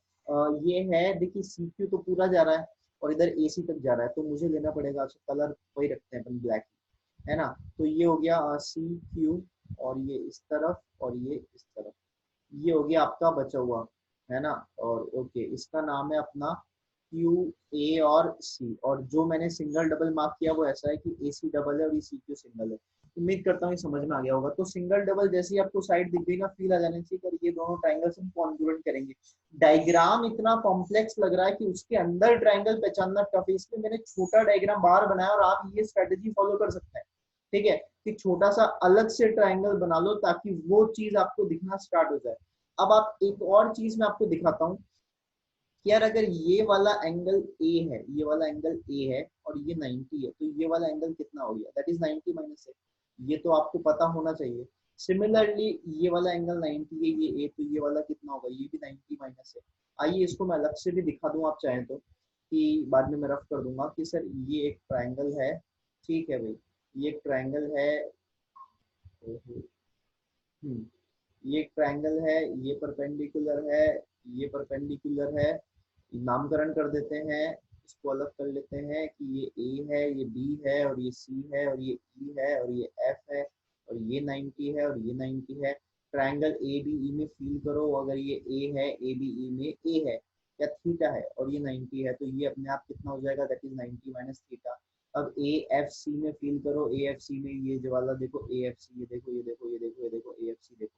ये है देखिए CQ तो पूरा जा रहा है और इधर AC तक जा रहा है, तो मुझे लेना पड़ेगा, कलर वही रखते हैं अपन ब्लैक, है ना। तो ये हो गया CQ और ये इस तरफ और ये इस तरफ। ये हो गया आपका बचा हुआ, है ना। और ओके, इसका नाम है अपना QA और C। और जो मैंने सिंगल डबल मार्क किया वो ऐसा है कि AC डबल है और ये CQ सिंगल है। उम्मीद करता हूँ ये समझ में आ गया होगा। तो सिंगल डबल जैसे ही आपको साइड दिख गई ना, फील आ जाना चाहिए कि ये दोनों ट्रायंगल्स हम कॉन्ग्रुएंट करेंगे। डायग्राम इतना कॉम्प्लेक्स लग रहा है कि उसके अंदर ट्रायंगल पहचानना टफ है, इसलिए मैंने छोटा डायग्राम बाहर बनाया और आप ये स्ट्रेटेजी फॉलो कर सकते हैं। ठीक है, कि छोटा सा अलग से ट्रायंगल बना लो ताकि वो चीज आपको दिखना स्टार्ट हो जाए। अब आप एक और चीज मैं आपको दिखाता हूँ कि यार अगर ये वाला एंगल A है, ये वाला एंगल A है और ये 90 है, तो ये वाला एंगल कितना हो गया, दैट इज 90 माइनस A। ये तो आपको पता होना चाहिए। सिमिलरली ये वाला एंगल 90 है, ये A, तो ये वाला कितना होगा, ये भी 90 माइनस A। आइए इसको मैं अलग से भी दिखा दूं आप चाहें तो, कि बाद में मैं रफ कर दूंगा कि सर ये एक ट्रायंगल है। ठीक है भाई, ये एक ट्रायंगल है। ये एक ट्रायंगल है, ये परपेंडिकुलर है, ये परपेंडिकुलर है। नामकरण कर देते हैं, इसको अलग कर लेते हैं कि ये A है, ये B है और ये C है और ये E है और ये F है और ये 90 है और ये 90 है। ट्रायंगल ABE में फील करो, अगर ये A है, ABE में A है या थीटा है और ये 90 है, तो ये अपने आप कितना हो जाएगा, दैट इज 90 माइनस थीटा। अब AFC में फील करो, AFC में ये जो वाला देखो AFC, ये देखो ये देखो ये देखो ये देखो AFC देखो,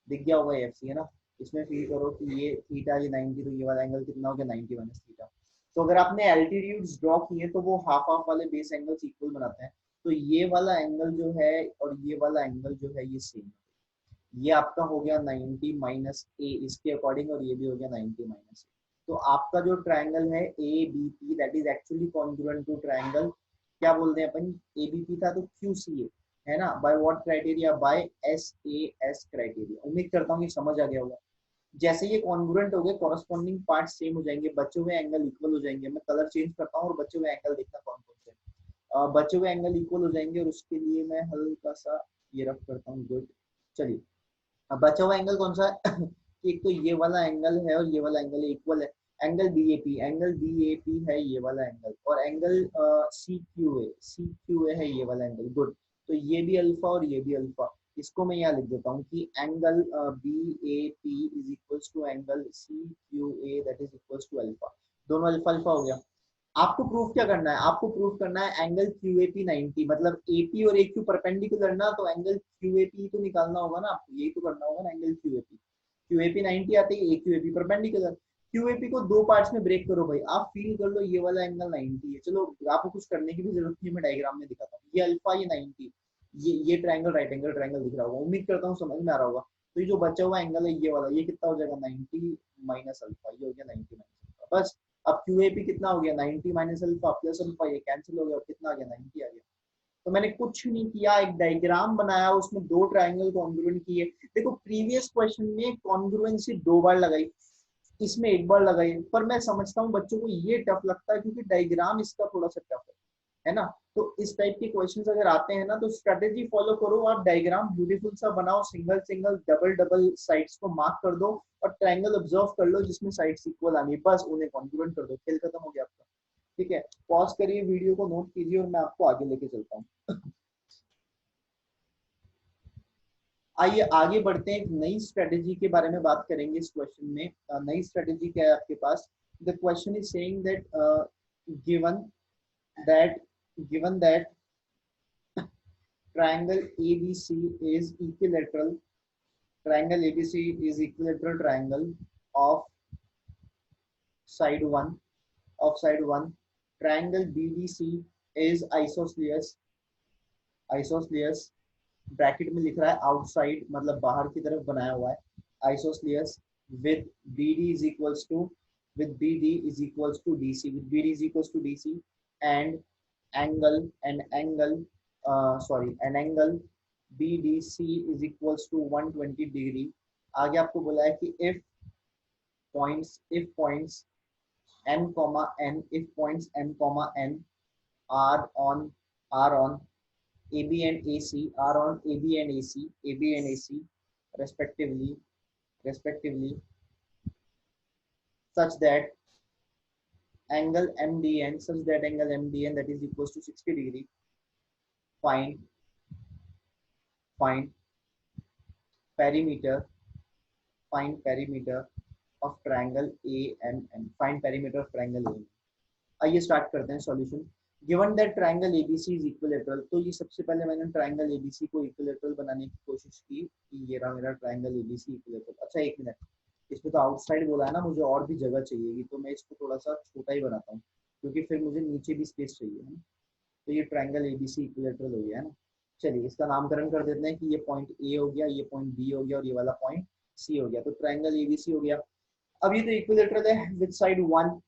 दिख गया होगा AFC, है ना। इसमें फील करो कि ये थीटा, ये 90, तो ये वाला एंगल कितना हो गया, 90 माइनस थीटा। तो अगर आपने एल्टीट्यूड्स ड्रॉ किए तो वो हाफ हाफ वाले बेस एंगल्स इक्वल बनाते हैं। तो ये वाला एंगल जो है और ये वाला एंगल जो है ये सेम है। ये आपका हो गया 90 माइनस ए इसके अकॉर्डिंग, और ये भी हो गया 90 माइनस ए। तो आपका जो ट्राइंगल है A B P that is actually congruent to triangle, क्या बोलते हैं अपन, ए बी पी था तो क्यू सी ए, है ना, bye what criteria, by S A S criteria. उम्मीद करता हूँ ये समझ आ गया होगा। जैसे ये कॉन्ग्रुएंट हो गए, कॉरस्पॉन्डिंग पार्ट सेम हो जाएंगे, बचे हुए एंगल इक्वल हो जाएंगे। मैं कलर चेंज करता हूँ और बचे हुए एंगल देखना कौन कौन से बचे हुए एंगल इक्वल हो जाएंगे, और उसके लिए मैं हल्का सा ये रफ करता हूँ। गुड, चलिए। अब बचा हुआ एंगल कौन सा है एक तो ये वाला एंगल है और ये वाला एंगल इक्वल है। Angle B A P, angle B A P है ये वाला एंगल, और एंगल सी क्यू ए है ये वाला एंगल। गुड, तो ये भी अल्फा और ये भी अल्फा। इसको मैं यहाँ लिख देता हूँ कि angle B A P is equals to angle C Q A that is equals to alpha. दोनों अल्फा अल्फा हो गया। आपको प्रूफ क्या करना है, आपको प्रूफ करना है एंगल क्यू ए पी 90, मतलब ए पी और ए क्यू परपेंडिकुलर ना, तो एंगल क्यू ए पी तो निकालना होगा ना आपको, यही तो करना होगा ना। Angle Q A P, Q A P 90 आते ही A Q A P perpendicular. Q A P को दो पार्ट्स में ब्रेक करो भाई, आप फील कर लो ये वाला एंगल 90 है। चलो आपको कुछ करने की भी जरूरत नहीं, मैं डायग्राम में दिखाता हूँ। ये अल्फा, ये 90, ये ट्रायंगल राइट एंगल ट्रायंगल दिख रहा होगा, उम्मीद करता हूँ समझ में आ रहा होगा। तो ये जो बचा हुआ एंगल है ये वाला, ये कितना हो जाएगा 90 माइनस अल्फा, ये हो गया 90 माइनस अल्फा। बस, अब क्यू ए पी कितना हो गया 90 माइनस अल्फा प्लस अल्फा, ये कैंसिल हो गया, और कितना आ गया 90 आ गया। तो मैंने कुछ नहीं किया, एक डायग्राम बनाया, उसमें दो ट्रायंगल कॉन्ग्रुएंट किए। देखो प्रीवियस क्वेश्चन में कॉन्ग्रुएंसी दो बार लगाई, इसमें एक बार लगाई, पर मैं समझता हूँ बच्चों को ये टफ लगता है क्योंकि डायग्राम इसका थोड़ा सा टफ है ना। तो इस टाइप के क्वेश्चंस अगर आते हैं ना, तो स्ट्रेटेजी फॉलो करो, आप डायग्राम ब्यूटीफुल सा बनाओ, single single double double sides को मार्क कर दो, और ट्रायंगल ऑब्जर्व कर लो जिसमें साइड्स इक्वल आनी, बस उन्हें कॉन्ग्रुएंट कर दो, खेल खत्म हो गया आपका। ठीक है, पॉज करिए, वीडियो को नोट कीजिए, और मैं आपको आगे लेके चलता हूँ। आइए आगे बढ़ते हैं, एक नई स्ट्रेटेजी के बारे में बात करेंगे इस क्वेश्चन में। नई स्ट्रेटेजी क्या है आपके पास? The question is saying that given that given that triangle ABC is equilateral. Triangle ABC is equilateral triangle of side 1 of side 1. Triangle BBC is isosceles. Isosceles bracket में लिख रहा है आउटसाइड, मतलब बाहर की तरफ बनाया हुआ है, आइसोस्लियस with BD is equals to with BD is equals to DC, with BD is equals to DC, and an angle BDC is equals to 120 degree। आगे आपको बोला है कि if points m comma n, if points m comma n are on AB and AC, are on AB and AC respectively, such that angle MDN that is equals to 60 degree. Find perimeter of triangle AMN. Find perimeter of triangle AMN. आइए स्टार्ट करते हैं solution. Given that triangle ABC is equilateral, तो ये सबसे पहले मैंने ट्रायंगल एबीसी को इक्विलेटरल बनाने की कोशिश की कि ये रहा मेरा ट्रायंगल एबीसी इक्विलेटरल। अच्छा एक मिनट, इसमें तो आउटसाइड बोला है ना, मुझे और भी जगह चाहिएगी, तो मैं इसको थोड़ा सा छोटा ही बनाता हूँ क्योंकि फिर मुझे नीचे भी स्पेस चाहिए है ना। तो ये ट्रायंगल एबीसी इक्विलेटरल हो गया है ना। चलिए इसका नामकरण कर देते हैं कि ये पॉइंट ए हो गया, ये पॉइंट बी हो गया, और ये वाला पॉइंट सी हो गया। तो ट्रायंगल एबीसी हो गया। अब ये तो इक्विलेटरल है with side 1,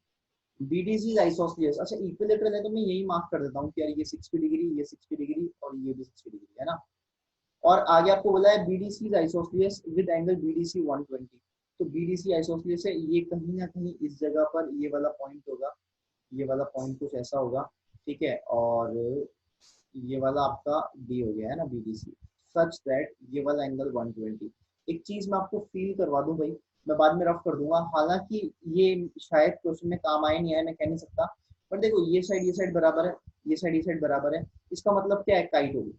BDC is isosceles। अच्छा इक्विलेटरल है तो मैं यही मार्क कर देता हूँ कि यार ये 60 डिग्री, ये 60 डिग्री, और ये भी 60 डिग्री है ना। और आगे आपको बोला है BDC is isosceles with angle BDC 120। तो BDC isosceles है, ये कहीं ना कहीं इस जगह पर ये वाला पॉइंट होगा, ये वाला पॉइंट कुछ ऐसा होगा, ठीक है। और ये वाला आपका D हो गया है ना BDC, सच दैट ये वाला एंगल 120। एक चीज मैं आपको फील करवा दूं भाई, मैं बाद में रफ कर दूंगा, हालांकि ये शायद क्वेश्चन में काम आए नहीं आए मैं कह नहीं सकता, पर देखो ये साइड बराबर है, ये साइड बराबर है, इसका मतलब क्या है, काइट होगी।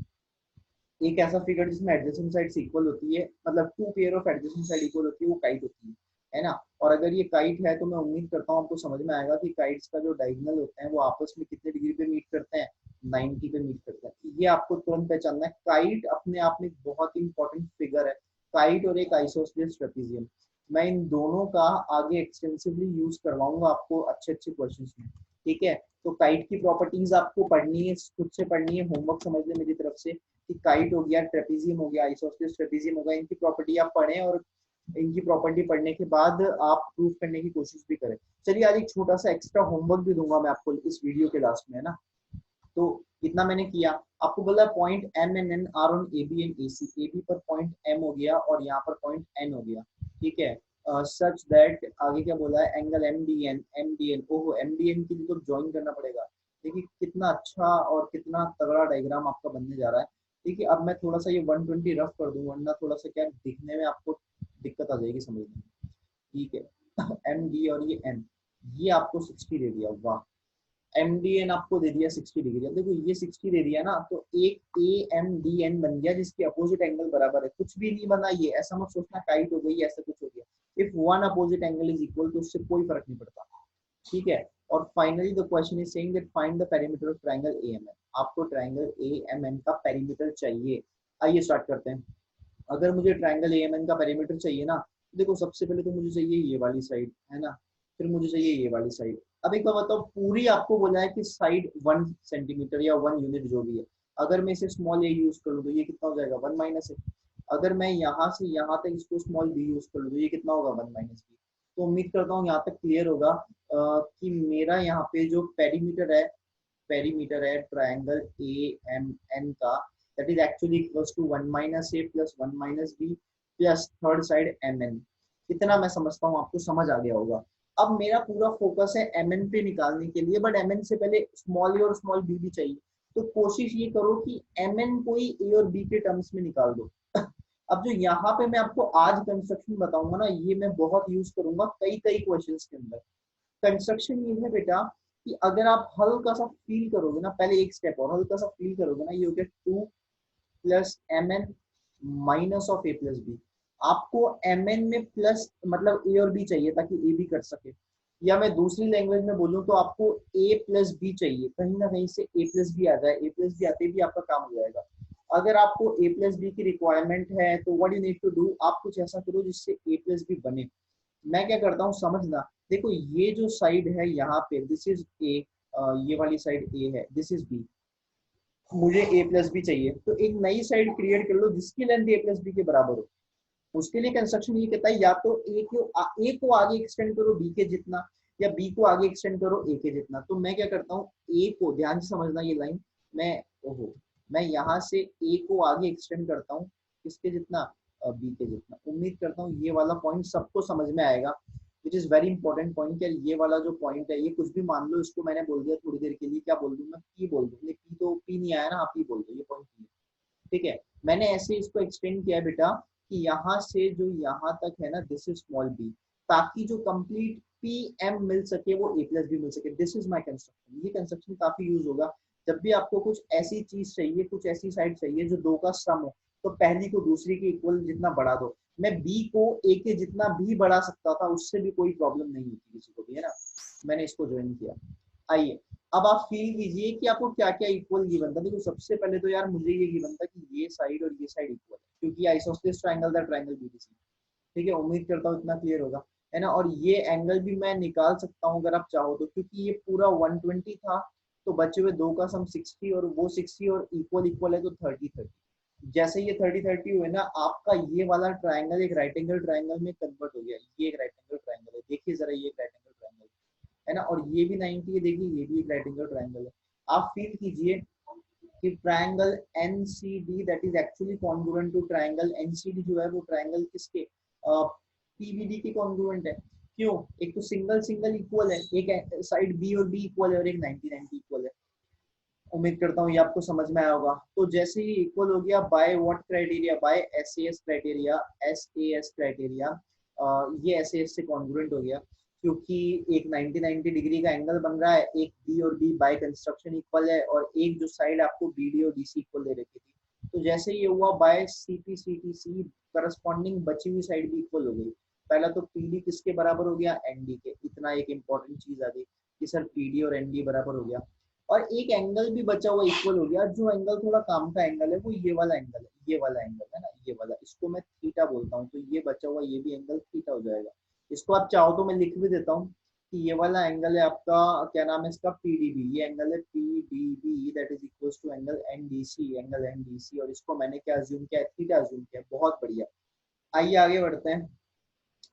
एक ऐसा फिगर जिसमें एडजेसेंट साइड्स इक्वल होती है, मतलब two pair of adjacent side equal होती है, वो काइट होती है ना। और अगर ये काइट है तो मैं उम्मीद करता हूँ आपको समझ में आएगा कि काइट्स का जो डायगोनल होते हैं वो आपस में कितने डिग्री पे मीट करते हैं, 90 पे मीट करते हैं। ये आपको तुरंत पहचानना है। काइट अपने आप में बहुत इंपॉर्टेंट फिगर है, काइट और एक आइसोसेलेस ट्रेपेजियम। मैं इन दोनों का आगे एक्सटेंसिवली यूज करवाऊंगा आपको अच्छे अच्छे क्वेश्चंस में, ठीक है। तो काइट की प्रॉपर्टीज आपको पढ़नी है, खुद से पढ़नी है, होमवर्क समझ ले मेरी तरफ से। कि काइट हो गया, ट्रेपेजियम हो गया, आइसोसेलेस ट्रेपेजियम हो गया, इनकी प्रॉपर्टी आप पढ़ें और इनकी प्रॉपर्टी पढ़ने के बाद आप प्रूव करने की कोशिश भी करें। चलिए आज एक छोटा सा एक्स्ट्रा होमवर्क भी दूंगा मैं आपको इस वीडियो के लास्ट में, है ना। तो इतना मैंने किया, आपको बोला point M and N are on A B and A C, A B पर पॉइंट एम हो गया और यहाँ पर पॉइंट एन हो गया, ठीक है। सच दैट आगे क्या बोला है, angle M D N, M D N, ओहो एम डी एन के लिए तो ज्वाइन करना पड़ेगा। देखिए कितना अच्छा और कितना तगड़ा डायग्राम आपका बनने जा रहा है। देखिए अब मैं थोड़ा सा ये 120 रफ कर दूं, वरना थोड़ा सा क्या दिखने में आपको दिक्कत आ जाएगी समझने में, ठीक है। एम डी और ये एन, ये आपको 60 दे दिया, वाह। एम डी एन आपको दे दिया 60 डिग्री। अब देखो ये 60 दे दिया ना, तो एक ए एम डी एन बन गया जिसकी अपोजिट एंगल बराबर है। कुछ भी नहीं बना, ये ऐसा मत सोचना काइट हो गई ऐसा कुछ हो गया। If one opposite angle is equal तो उससे कोई फर्क नहीं पड़ता, ठीक है। और finally the question is saying that find the perimeter of triangle AMN. आपको ट्रायंगल एएमएन का पेरीमीटर चाहिए। आइए स्टार्ट करते हैं। अगर मुझे ट्रायंगल एएमएन का पेरीमीटर चाहिए ना, देखो सबसे पहले तो मुझे चाहिए ये वाली साइड, है ना, फिर मुझे चाहिए ये वाली साइड। अब एक बार बताओ, पूरी आपको बोला है कि साइड 1 सेंटीमीटर या 1 यूनिट जो भी है, अगर मैं इसे स्मॉल ए यूज कर लूँ तो ये कितना हो जाएगा, 1 माइनस ए। अगर मैं यहाँ से यहाँ तक इसको स्मॉल बी यूज कर लूँ तो ये कितना होगा, 1 माइनस बी। तो उम्मीद करता हूँ यहाँ तक क्लियर होगा कि मेरा यहाँ पे जो पेरीमीटर है ट्रायंगल ए एम एन का, that is actually equals to 1 minus a plus 1 minus b plus third side mn। इतना मैं समझता हूँ आपको समझ आ गया होगा। अब मेरा पूरा फोकस है mn पे निकालने के लिए, बट mn से पहले स्मॉल ए और स्मॉल बी भी चाहिए। तो कोशिश ये करो कि mn को ही a और b के टर्म्स में निकाल दो। अब जो यहाँ पे मैं आपको आज कंस्ट्रक्शन बताऊंगा ना, ये मैं बहुत यूज करूंगा कई कई क्वेश्चंस के अंदर। कंस्ट्रक्शन ये है बेटा कि अगर आप हल्का सा फील करोगे ना, पहले एक स्टेप और हल्का सा फील करोगे ना, ये हो गया 2 plus M N minus of A plus B. आपको एम एन में प्लस मतलब ए और बी चाहिए ताकि ए भी कर सके, या मैं दूसरी लैंग्वेज में बोलूँ तो आपको ए प्लस बी चाहिए, कहीं ना कहीं से ए प्लस बी आ जाए। ए प्लस बी आते भी आपका काम हो जाएगा। अगर आपको ए प्लस बी की रिक्वायरमेंट है तो what you need to do, आप कुछ ऐसा करो जिससे ए प्लस बी बने। मैं क्या करता हूँ समझना, देखो ये जो साइड है यहाँ पे दिस इज ए, ये वाली साइड ए है, दिस इज बी, मुझे ए प्लस बी चाहिए। तो एक नई साइड क्रिएट कर लो जिसकी लेंथ ए प्लस बी के बराबर हो। उसके लिए कंस्ट्रक्शन ये कहता है या तो ए को आगे एक्सटेंड करो बी के जितना, या बी को आगे एक्सटेंड करो ए के जितना। तो मैं क्या करता हूँ, ए को ध्यान से समझना ये लाइन, मैं ओहो मैं यहाँ से ए को आगे एक्सटेंड करता हूँ किसके जितना, बी के जितना। उम्मीद करता हूँ ये वाला पॉइंट सबको समझ में आएगा, which is very important point. क्या ये वाला जो पॉइंट है, ये कुछ भी मान लो, इसको मैंने बोल दिया थोड़ी देर के लिए, क्या बोल दूं मैं, पी बोल दूं। पी तो पी नहीं आया ना, आप पी बोल दो, ये पॉइंट पी है, ठीक है। मैंने ऐसे इसको एक्सटेंड किया बेटा कि यहाँ से जो यहाँ तक है ना, दिस इज स्मॉल बी, ताकि जो कंप्लीट पी एम मिल सके वो ए प्लस बी मिल सके। This is my construction. ये कंस्ट्रक्शन काफी यूज होगा जब भी आपको कुछ ऐसी चीज चाहिए, कुछ ऐसी साइड चाहिए जो दो का सम हो, तो पहली को दूसरी के इक्वल जितना बढ़ा दो। मैं बी को ए के जितना भी बढ़ा सकता था, उससे भी कोई प्रॉब्लम नहीं होती किसी को भी, है ना। मैंने इसको ज्वाइन किया। आइए अब आप फील कीजिए कि आपको क्या क्या इक्वल गिवन था। देखो सबसे पहले तो यार मुझे ये गिवन था कि ये साइड और ये साइड इक्वल है, क्योंकि आइसोसेलेस ट्रायंगल था ट्रायंगल बीडीसी, ठीक है। उम्मीद करता हूँ इतना क्लियर होगा, है ना। और ये एंगल भी मैं निकाल सकता हूँ अगर आप चाहो तो, क्योंकि ये पूरा 120 था, तो बचे हुए दो का सम 60 और वो 60 और इक्वल इक्वल है तो 30-30। जैसे ये 30-30 हुए ना, आपका ये वाला ट्रायंगल एक राइट एंगल ट्रायंगल में कन्वर्ट हो गया। ये एक राइट एंगल ट्रायंगल है, देखिए जरा, ये राइट एंगल ट्रायंगल है ना, और ये भी 90 है, देखिए ये भी एक राइट एंगल ट्रायंगल है। आप फील कीजिए कि triangle NCD that is actually congruent to triangle NCD, जो है वो ट्रायंगल किसके, पीवीडी के कॉन्ग्रुएंट है। क्यों, एक तो सिंगल सिंगल इक्वल है, एक साइड बी और बी इक्वल है और एक 90-90 इक्वल है। उम्मीद करता हूँ ये आपको समझ में आया होगा। तो जैसे ही इक्वल हो गया, by what criteria, by SAS criteria, SAS criteria, ये एसएएस से कॉन्ग्रुएंट हो गया, क्योंकि एक 90-90 डिग्री का एंगल बन रहा है, एक बी और बी बाय कंस्ट्रक्शन इक्वल है, और एक जो साइड आपको बीडी और डीसी इक्वल दे रखी थी। तो जैसे ये हुआ बाय सीपी सीटीसी, करस्पॉन्डिंग बची हुई साइड भी इक्वल हो गई। पहला तो पीडी किसके बराबर हो गया, एनडी के। इतना एक इंपॉर्टेंट चीज आ गई कि सर पीडी और एनडी बराबर हो गया। और एक एंगल भी बचा हुआ इक्वल हो गया। जो एंगल थोड़ा काम का एंगल है वो ये वाला एंगल है, ये वाला एंगल है ना, ये वाला, इसको मैं थीटा बोलता हूँ। तो ये बचा हुआ ये भी एंगल थीटा हो जाएगा। इसको आप चाहो तो मैं लिख भी देता हूँ, कि ये वाला एंगल है आपका, क्या नाम है इसका, पीडीबी। ये एंगल है PDB, that is equals to angle NDC, angle NDC. और इसको मैंने क्या अज्यूम किया, थीटा अज्यूम किया। बहुत बढ़िया, आइए आगे बढ़ते हैं।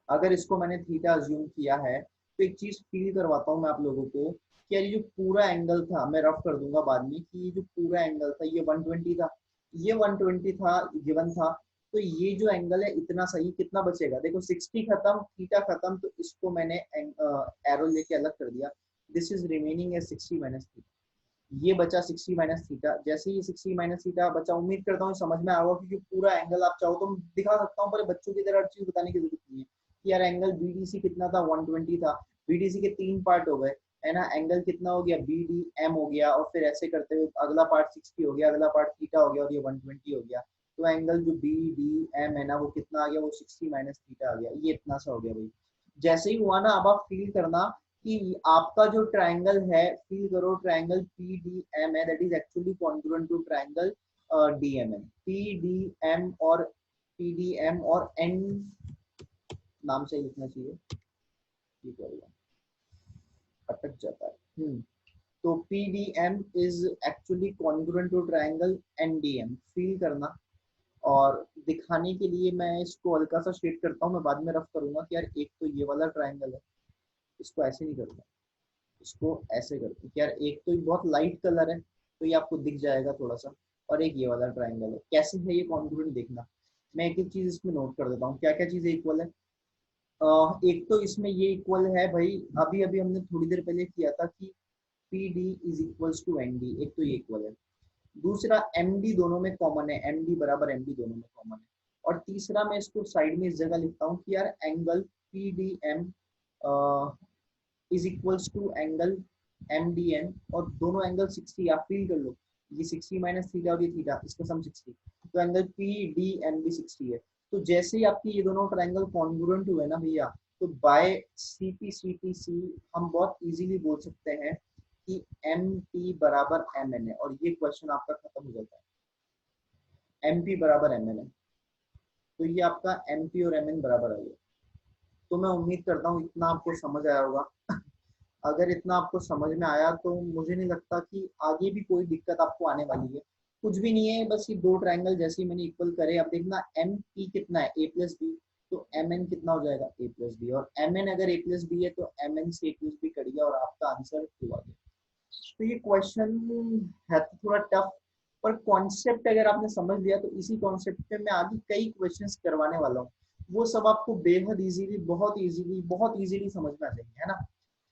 अगर इसको मैंने थीटा अज्यूम किया है तो एक चीज फील करवाता हूँ मैं आप लोगों को कि यार ये जो पूरा एंगल था, मैं रफ कर दूंगा बाद में, कि ये जो पूरा एंगल था ये 120 था, ये 120 था, गिवन था। तो ये जो एंगल है इतना सही, कितना बचेगा, देखो 60 खत्म, थीटा खत्म, तो इसको मैंने एरो लेके अलग कर दिया। This is remaining as 60 minus theta. ये बचा 60 माइनस थीटा। जैसे ही 60 माइनस थीटा बचा, उम्मीद करता हूँ समझ में आएगा, क्योंकि पूरा एंगल आप चाहो तो मैं दिखा सकता हूँ, पर बच्चों की तरह हर चीज बताने की जरूरत नहीं है कि यार एंगल बीडीसी कितना था, 120 था। बीडीसी के 3 पार्ट हो गए, है ना। एंगल कितना हो गया, बी डी एम हो गया, और फिर ऐसे करते हुए अगला पार्ट 60 हो गया, अगला पार्ट थीटा हो गया, और ये 120 हो गया। तो एंगल जो बी डी एम है ना, वो कितना आ गया, वो 60 माइनस थीटा आ गया। ये इतना सा हो गया भाई। जैसे ही हुआ ना, अब आप फील करना कि आपका जो ट्रायंगल है, फील करो, ट्रायंगल पी डी एम है, that is actually congruent to triangle D M N. P D M और पी डी एम और एन, नाम से लिखना चाहिए, ठीक है, अटक जाता है। तो P D M is actually congruent to triangle N D M, feel करना। और दिखाने के लिए मैं इसको हल्का सा शेड करता हूँ, मैं बाद में रफ करूंगा कि यार एक तो ये वाला ट्रायंगल है, इसको ऐसे नहीं करता, इसको ऐसे करते हैं कि यार एक तो ये बहुत लाइट कलर है, तो ये आपको दिख जाएगा थोड़ा सा, और एक ये वाला ट्रायंगल है, कैसे है ये कॉन्ग्रुएंट देखना। मैं एक एक चीज इसमें नोट कर देता हूँ, क्या क्या चीजें इक्वल है। एक तो इसमें ये इक्वल है भाई, अभी अभी हमने थोड़ी देर पहले किया था कि P D is equals to N D, एक तो ये इक्वल है। दूसरा एम डी दोनों में कॉमन है, एम डी बराबर एम डी दोनों में कॉमन है। और तीसरा मैं इसको साइड में इस जगह लिखता हूँ कि यार angle P D M is equals to angle M D N, और दोनों एंगल 60, आप फील कर लो, ये 60 माइनस थीटा और ये थीटा, इसका सम 60, तो एंगल पी डी एम भी 60 है। तो जैसे ही आपकी ये दोनों ट्रायंगल कॉन्ग्रुएंट हुए ना भैया, तो by C P C T C हम बहुत इजीली बोल सकते हैं कि एम पी बराबर एम एन है, और ये क्वेश्चन आपका खत्म हो जाता है। एम पी बराबर एम एन है, तो ये आपका एम पी और एम एन बराबर आ गया। तो मैं उम्मीद करता हूँ इतना आपको समझ आया होगा। अगर इतना आपको समझ में आया तो मुझे नहीं लगता कि आगे भी कोई दिक्कत आपको आने वाली है। कुछ भी नहीं है, बस ये दो ट्रायंगल जैसे ही मैंने इक्वल करे, अब देखना एम पी कितना है, ए प्लस बी, तो एम एन कितना हो जाएगा, ए प्लस बी, और एम एन अगर ए प्लस बी है तो एम एन से ए प्लस बी कट गया, और आपका आंसर टू आ गया। तो ये क्वेश्चन है तो थोड़ा टफ, पर कॉन्सेप्ट अगर आपने समझ लिया तो इसी कॉन्सेप्ट पे मैं आगे कई क्वेश्चंस करवाने वाला हूँ, वो सब आपको बेहद इजीली, बहुत इजीली समझ में आ जाएंगे, है ना।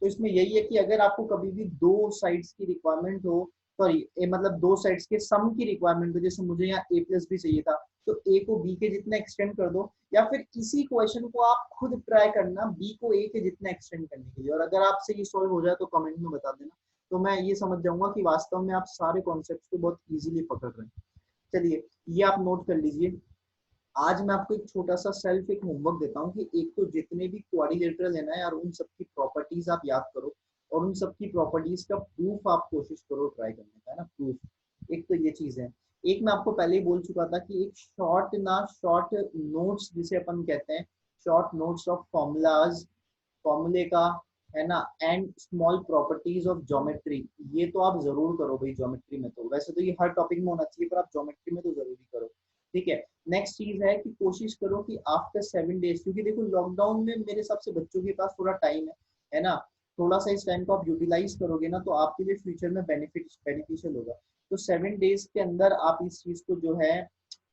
तो इसमें यही है कि अगर आपको कभी भी दो साइड्स की रिक्वायरमेंट हो, सॉरी मतलब दो साइड्स के सम की रिक्वायरमेंट हो, जैसे मुझे यहाँ ए प्लस बी चाहिए था, तो ए को बी के जितना एक्सटेंड कर दो, या फिर इसी क्वेश्चन को आप खुद ट्राई करना बी को ए के जितना एक्सटेंड करने के लिए, और अगर आपसे ये सॉल्व हो जाए तो कमेंट में बता देना, तो मैं ये समझ जाऊंगा कि वास्तव में आप सारे कॉन्सेप्ट को बहुत इजीली पकड़ रहे हैं। चलिए, ये आप नोट कर लीजिए। आज मैं आपको एक छोटा सा सेल्फ एक होमवर्क देता हूँ कि एक तो जितने भी क्वाड्रिलेटरल है ना यार, उन सबकी प्रॉपर्टीज आप याद करो, और उन सबकी प्रॉपर्टीज का प्रूफ आप कोशिश करो ट्राई करने का, है ना, प्रूफ। एक तो ये चीज है। एक मैं आपको पहले ही बोल चुका था कि एक शॉर्ट नोट्स जिसे अपन कहते हैं, शॉर्ट नोट्स ऑफ फॉर्मूलाज, फॉर्मूले का, है ना, and small properties of geometry, ये तो आप जरूर करो भाई। ज्योमेट्री में तो वैसे तो ये हर टॉपिक में होना चाहिए, पर आप ज्योमेट्री में तो जरूरी करो, ठीक है। नेक्स्ट चीज है कि कोशिश करो कि आफ्टर 7 डेज, क्योंकि देखो लॉकडाउन में मेरे हिसाब से बच्चों के पास थोड़ा टाइम है ना, थोड़ा सा इस टाइम को आप यूटिलाइज करोगे ना, तो आपके लिए फ्यूचर में बेनिफिशियल होगा। तो 7 डेज के अंदर आप इस चीज को जो है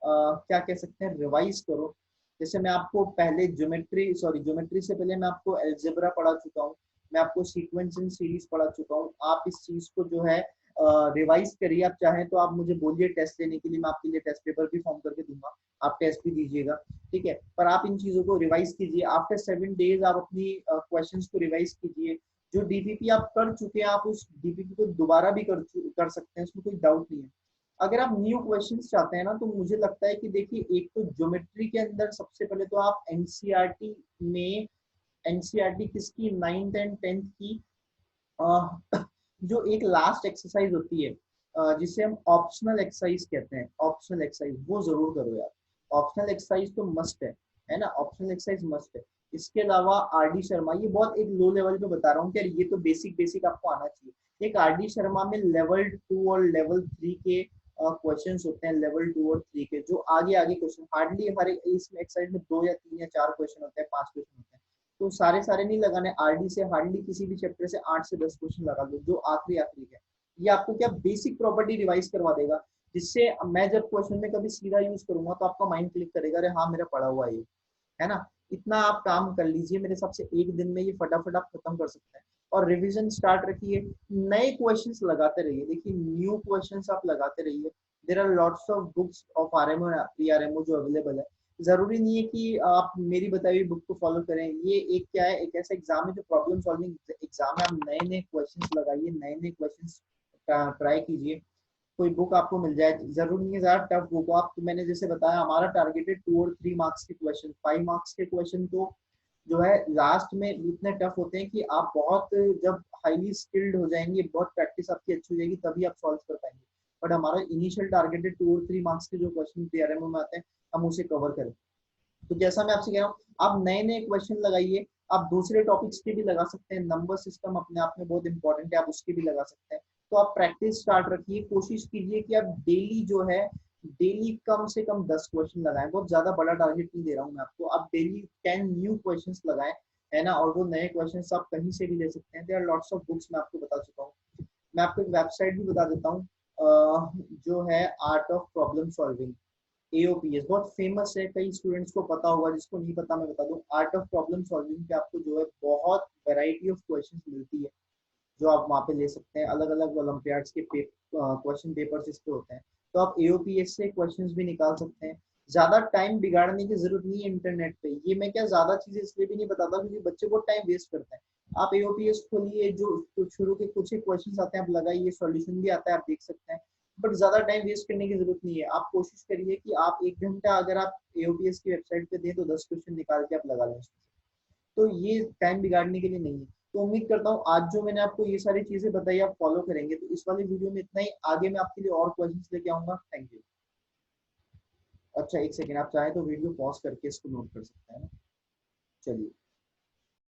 क्या कह सकते हैं, रिवाइज करो। जैसे मैं आपको पहले ज्योमेट्री से पहले मैं आपको एल्जेब्रा पढ़ा चुका हूँ, मैं आपको सीक्वेंस इन सीरीज पढ़ा चुका हूँ। आप इस चीज को जो है रिवाइज करिए। आप चाहें तो आप मुझे बोलिए टेस्ट लेने के लिए, मैं आपके लिए टेस्ट पेपर भी फॉर्म करके दूंगा, आप टेस्ट भी दीजिएगा, ठीक है। पर आप इन चीजों को रिवाइज कीजिए। आफ्टर 7 डेज आप अपनी क्वेश्चंस को रिवाइज कीजिए। जो डीपीपी आप कर चुके हैं, आप उस डीपीपी को दोबारा भी कर सकते हैं, उसमें कोई डाउट नहीं है। अगर आप न्यू क्वेश्चंस चाहते हैं ना, तो मुझे लगता है कि देखिए, एक तो ज्योमेट्री के अंदर सबसे पहले तो आप एनसीईआरटी में, एनसीईआरटी किसकी, 9th एंड 10th की, जो एक लास्ट एक्सरसाइज होती है, जिसे हम ऑप्शनल एक्सरसाइज कहते हैं, ऑप्शनल एक्सरसाइज वो जरूर करो यार। ऑप्शनल एक्सरसाइज तो मस्ट है ना, ऑप्शनल एक्सरसाइज मस्ट है। इसके अलावा आरडी शर्मा, ये बहुत एक लो लेवल पे बता रहा हूँ कि यार ये तो बेसिक बेसिक आपको आना चाहिए। एक आरडी शर्मा में लेवल 2 और लेवल 3 के क्वेश्चंस होते हैं, लेवल 2 और 3 के, जो आगे आगे क्वेश्चन हार्डली हमारे इसमें एक साइड में 2 या 3 या 4 क्वेश्चन होते हैं, 5 क्वेश्चन होते हैं, तो सारे सारे नहीं लगाने। आरडी से हार्डली किसी भी चैप्टर से 8 से 10 क्वेश्चन लगा दो जो आखिरी आखिरी है। ये आपको क्या बेसिक प्रॉपर्टी रिवाइज करवा देगा, जिससे मैं जब क्वेश्चन में कभी सीधा यूज करूंगा तो आपका माइंड क्लिक करेगा, अरे हाँ मेरा पढ़ा हुआ है ना। इतना आप काम कर लीजिए मेरे हिसाब से, एक दिन में ये फटाफट आप खत्म कर सकते हैं। और रिवीजन स्टार्ट रखिए, नए क्वेश्चंस लगाते रहिए, देखिए न्यू क्वेश्चंस आप लगाते रहिए। There are lots of books of RMO PRMO जो अवेलेबल है। जरूरी नहीं है कि आप मेरी बताई हुई बुक को फॉलो करें। ये एक क्या है, एक ऐसा एग्जाम है जो प्रॉब्लम सॉल्विंग एग्जाम है। आप नए नए क्वेश्चंस लगाइए, नए नए क्वेश्चंस ट्राई कीजिए, कोई बुक आपको मिल जाए। जरूरी नहीं है ज्यादा टफ बुक हो आप, तो मैंने जैसे बताया हमारा टारगेटेड 2 और 3 मार्क्स के क्वेश्चन, 5 मार्क्स के क्वेश्चन तो जो है लास्ट में इतने टफ होते हैं कि आप बहुत जब हाईली स्किल्ड हो जाएंगे, बहुत प्रैक्टिस आपकी अच्छी हो जाएगी, तभी आप सॉल्व कर पाएंगे। बट हमारा इनिशियल टारगेटेड 2 और 3 मार्क्स के जो क्वेश्चन पीआरएमओ में आते हैं, हम उसे कवर करें। तो जैसा मैं आपसे कह रहा हूँ, आप नए नए क्वेश्चन लगाइए। आप दूसरे टॉपिक्स के भी लगा सकते हैं, नंबर सिस्टम अपने आप में बहुत इंपॉर्टेंट है, आप उसके भी लगा सकते हैं। तो आप प्रैक्टिस स्टार्ट रखिए, कोशिश कीजिए कि आप डेली जो है, डेली कम से कम 10 क्वेश्चन लगाएं। बहुत ज्यादा बड़ा टारगेट नहीं दे रहा हूँ मैं आपको, आप डेली 10 न्यू क्वेश्चन लगाएं, है ना। और वो नए क्वेश्चन आप कहीं से भी ले सकते हैं, there are lots of books, मैं आपको बता चुका हूँ। मैं आपको एक वेबसाइट भी बता देता हूँ, जो है आर्ट ऑफ प्रॉब्लम सॉल्विंग, एओपीएस, बहुत फेमस है, कई स्टूडेंट्स को पता होगा, जिसको नहीं पता मैं बता दूं। आर्ट ऑफ प्रॉब्लम सॉल्विंग पे आपको जो है बहुत वैरायटी ऑफ क्वेश्चंस मिलती है, जो आप वहाँ पे ले सकते हैं। अलग अलग ओलंपियाड्स के क्वेश्चन पेपर्स इस पे होते हैं, तो आप एओपीएस से क्वेश्चंस भी निकाल सकते हैं। ज्यादा टाइम बिगाड़ने की जरूरत नहीं है इंटरनेट पे। ये मैं क्या ज्यादा चीजें इसलिए भी नहीं बताता क्योंकि बच्चे बहुत टाइम वेस्ट करते हैं। आप एओपीएस खोलिए, जो शुरू के कुछ ही क्वेश्चन आते हैं आप लगाइए, सॉल्यूशन भी आता है, आप देख सकते हैं। बट ज्यादा टाइम वेस्ट करने की जरूरत नहीं है। आप कोशिश करिए कि आप 1 घंटा अगर आप एओपीएस की वेबसाइट पे दें तो 10 क्वेश्चन निकाल के आप लगा लें उसमें। तो ये टाइम बिगाड़ने के लिए नहीं है। तो उम्मीद करता हूँ आज जो मैंने आपको ये सारी चीजें बताई आप फॉलो करेंगे। तो इस वाली वीडियो में इतना ही, आगे मैं आपके लिए और क्वेश्चंस लेके आऊंगा। Thank you. अच्छा एक सेकेंड, आप चाहे तो वीडियो पॉज करके इसको नोट कर सकते हैं ना। चलिए।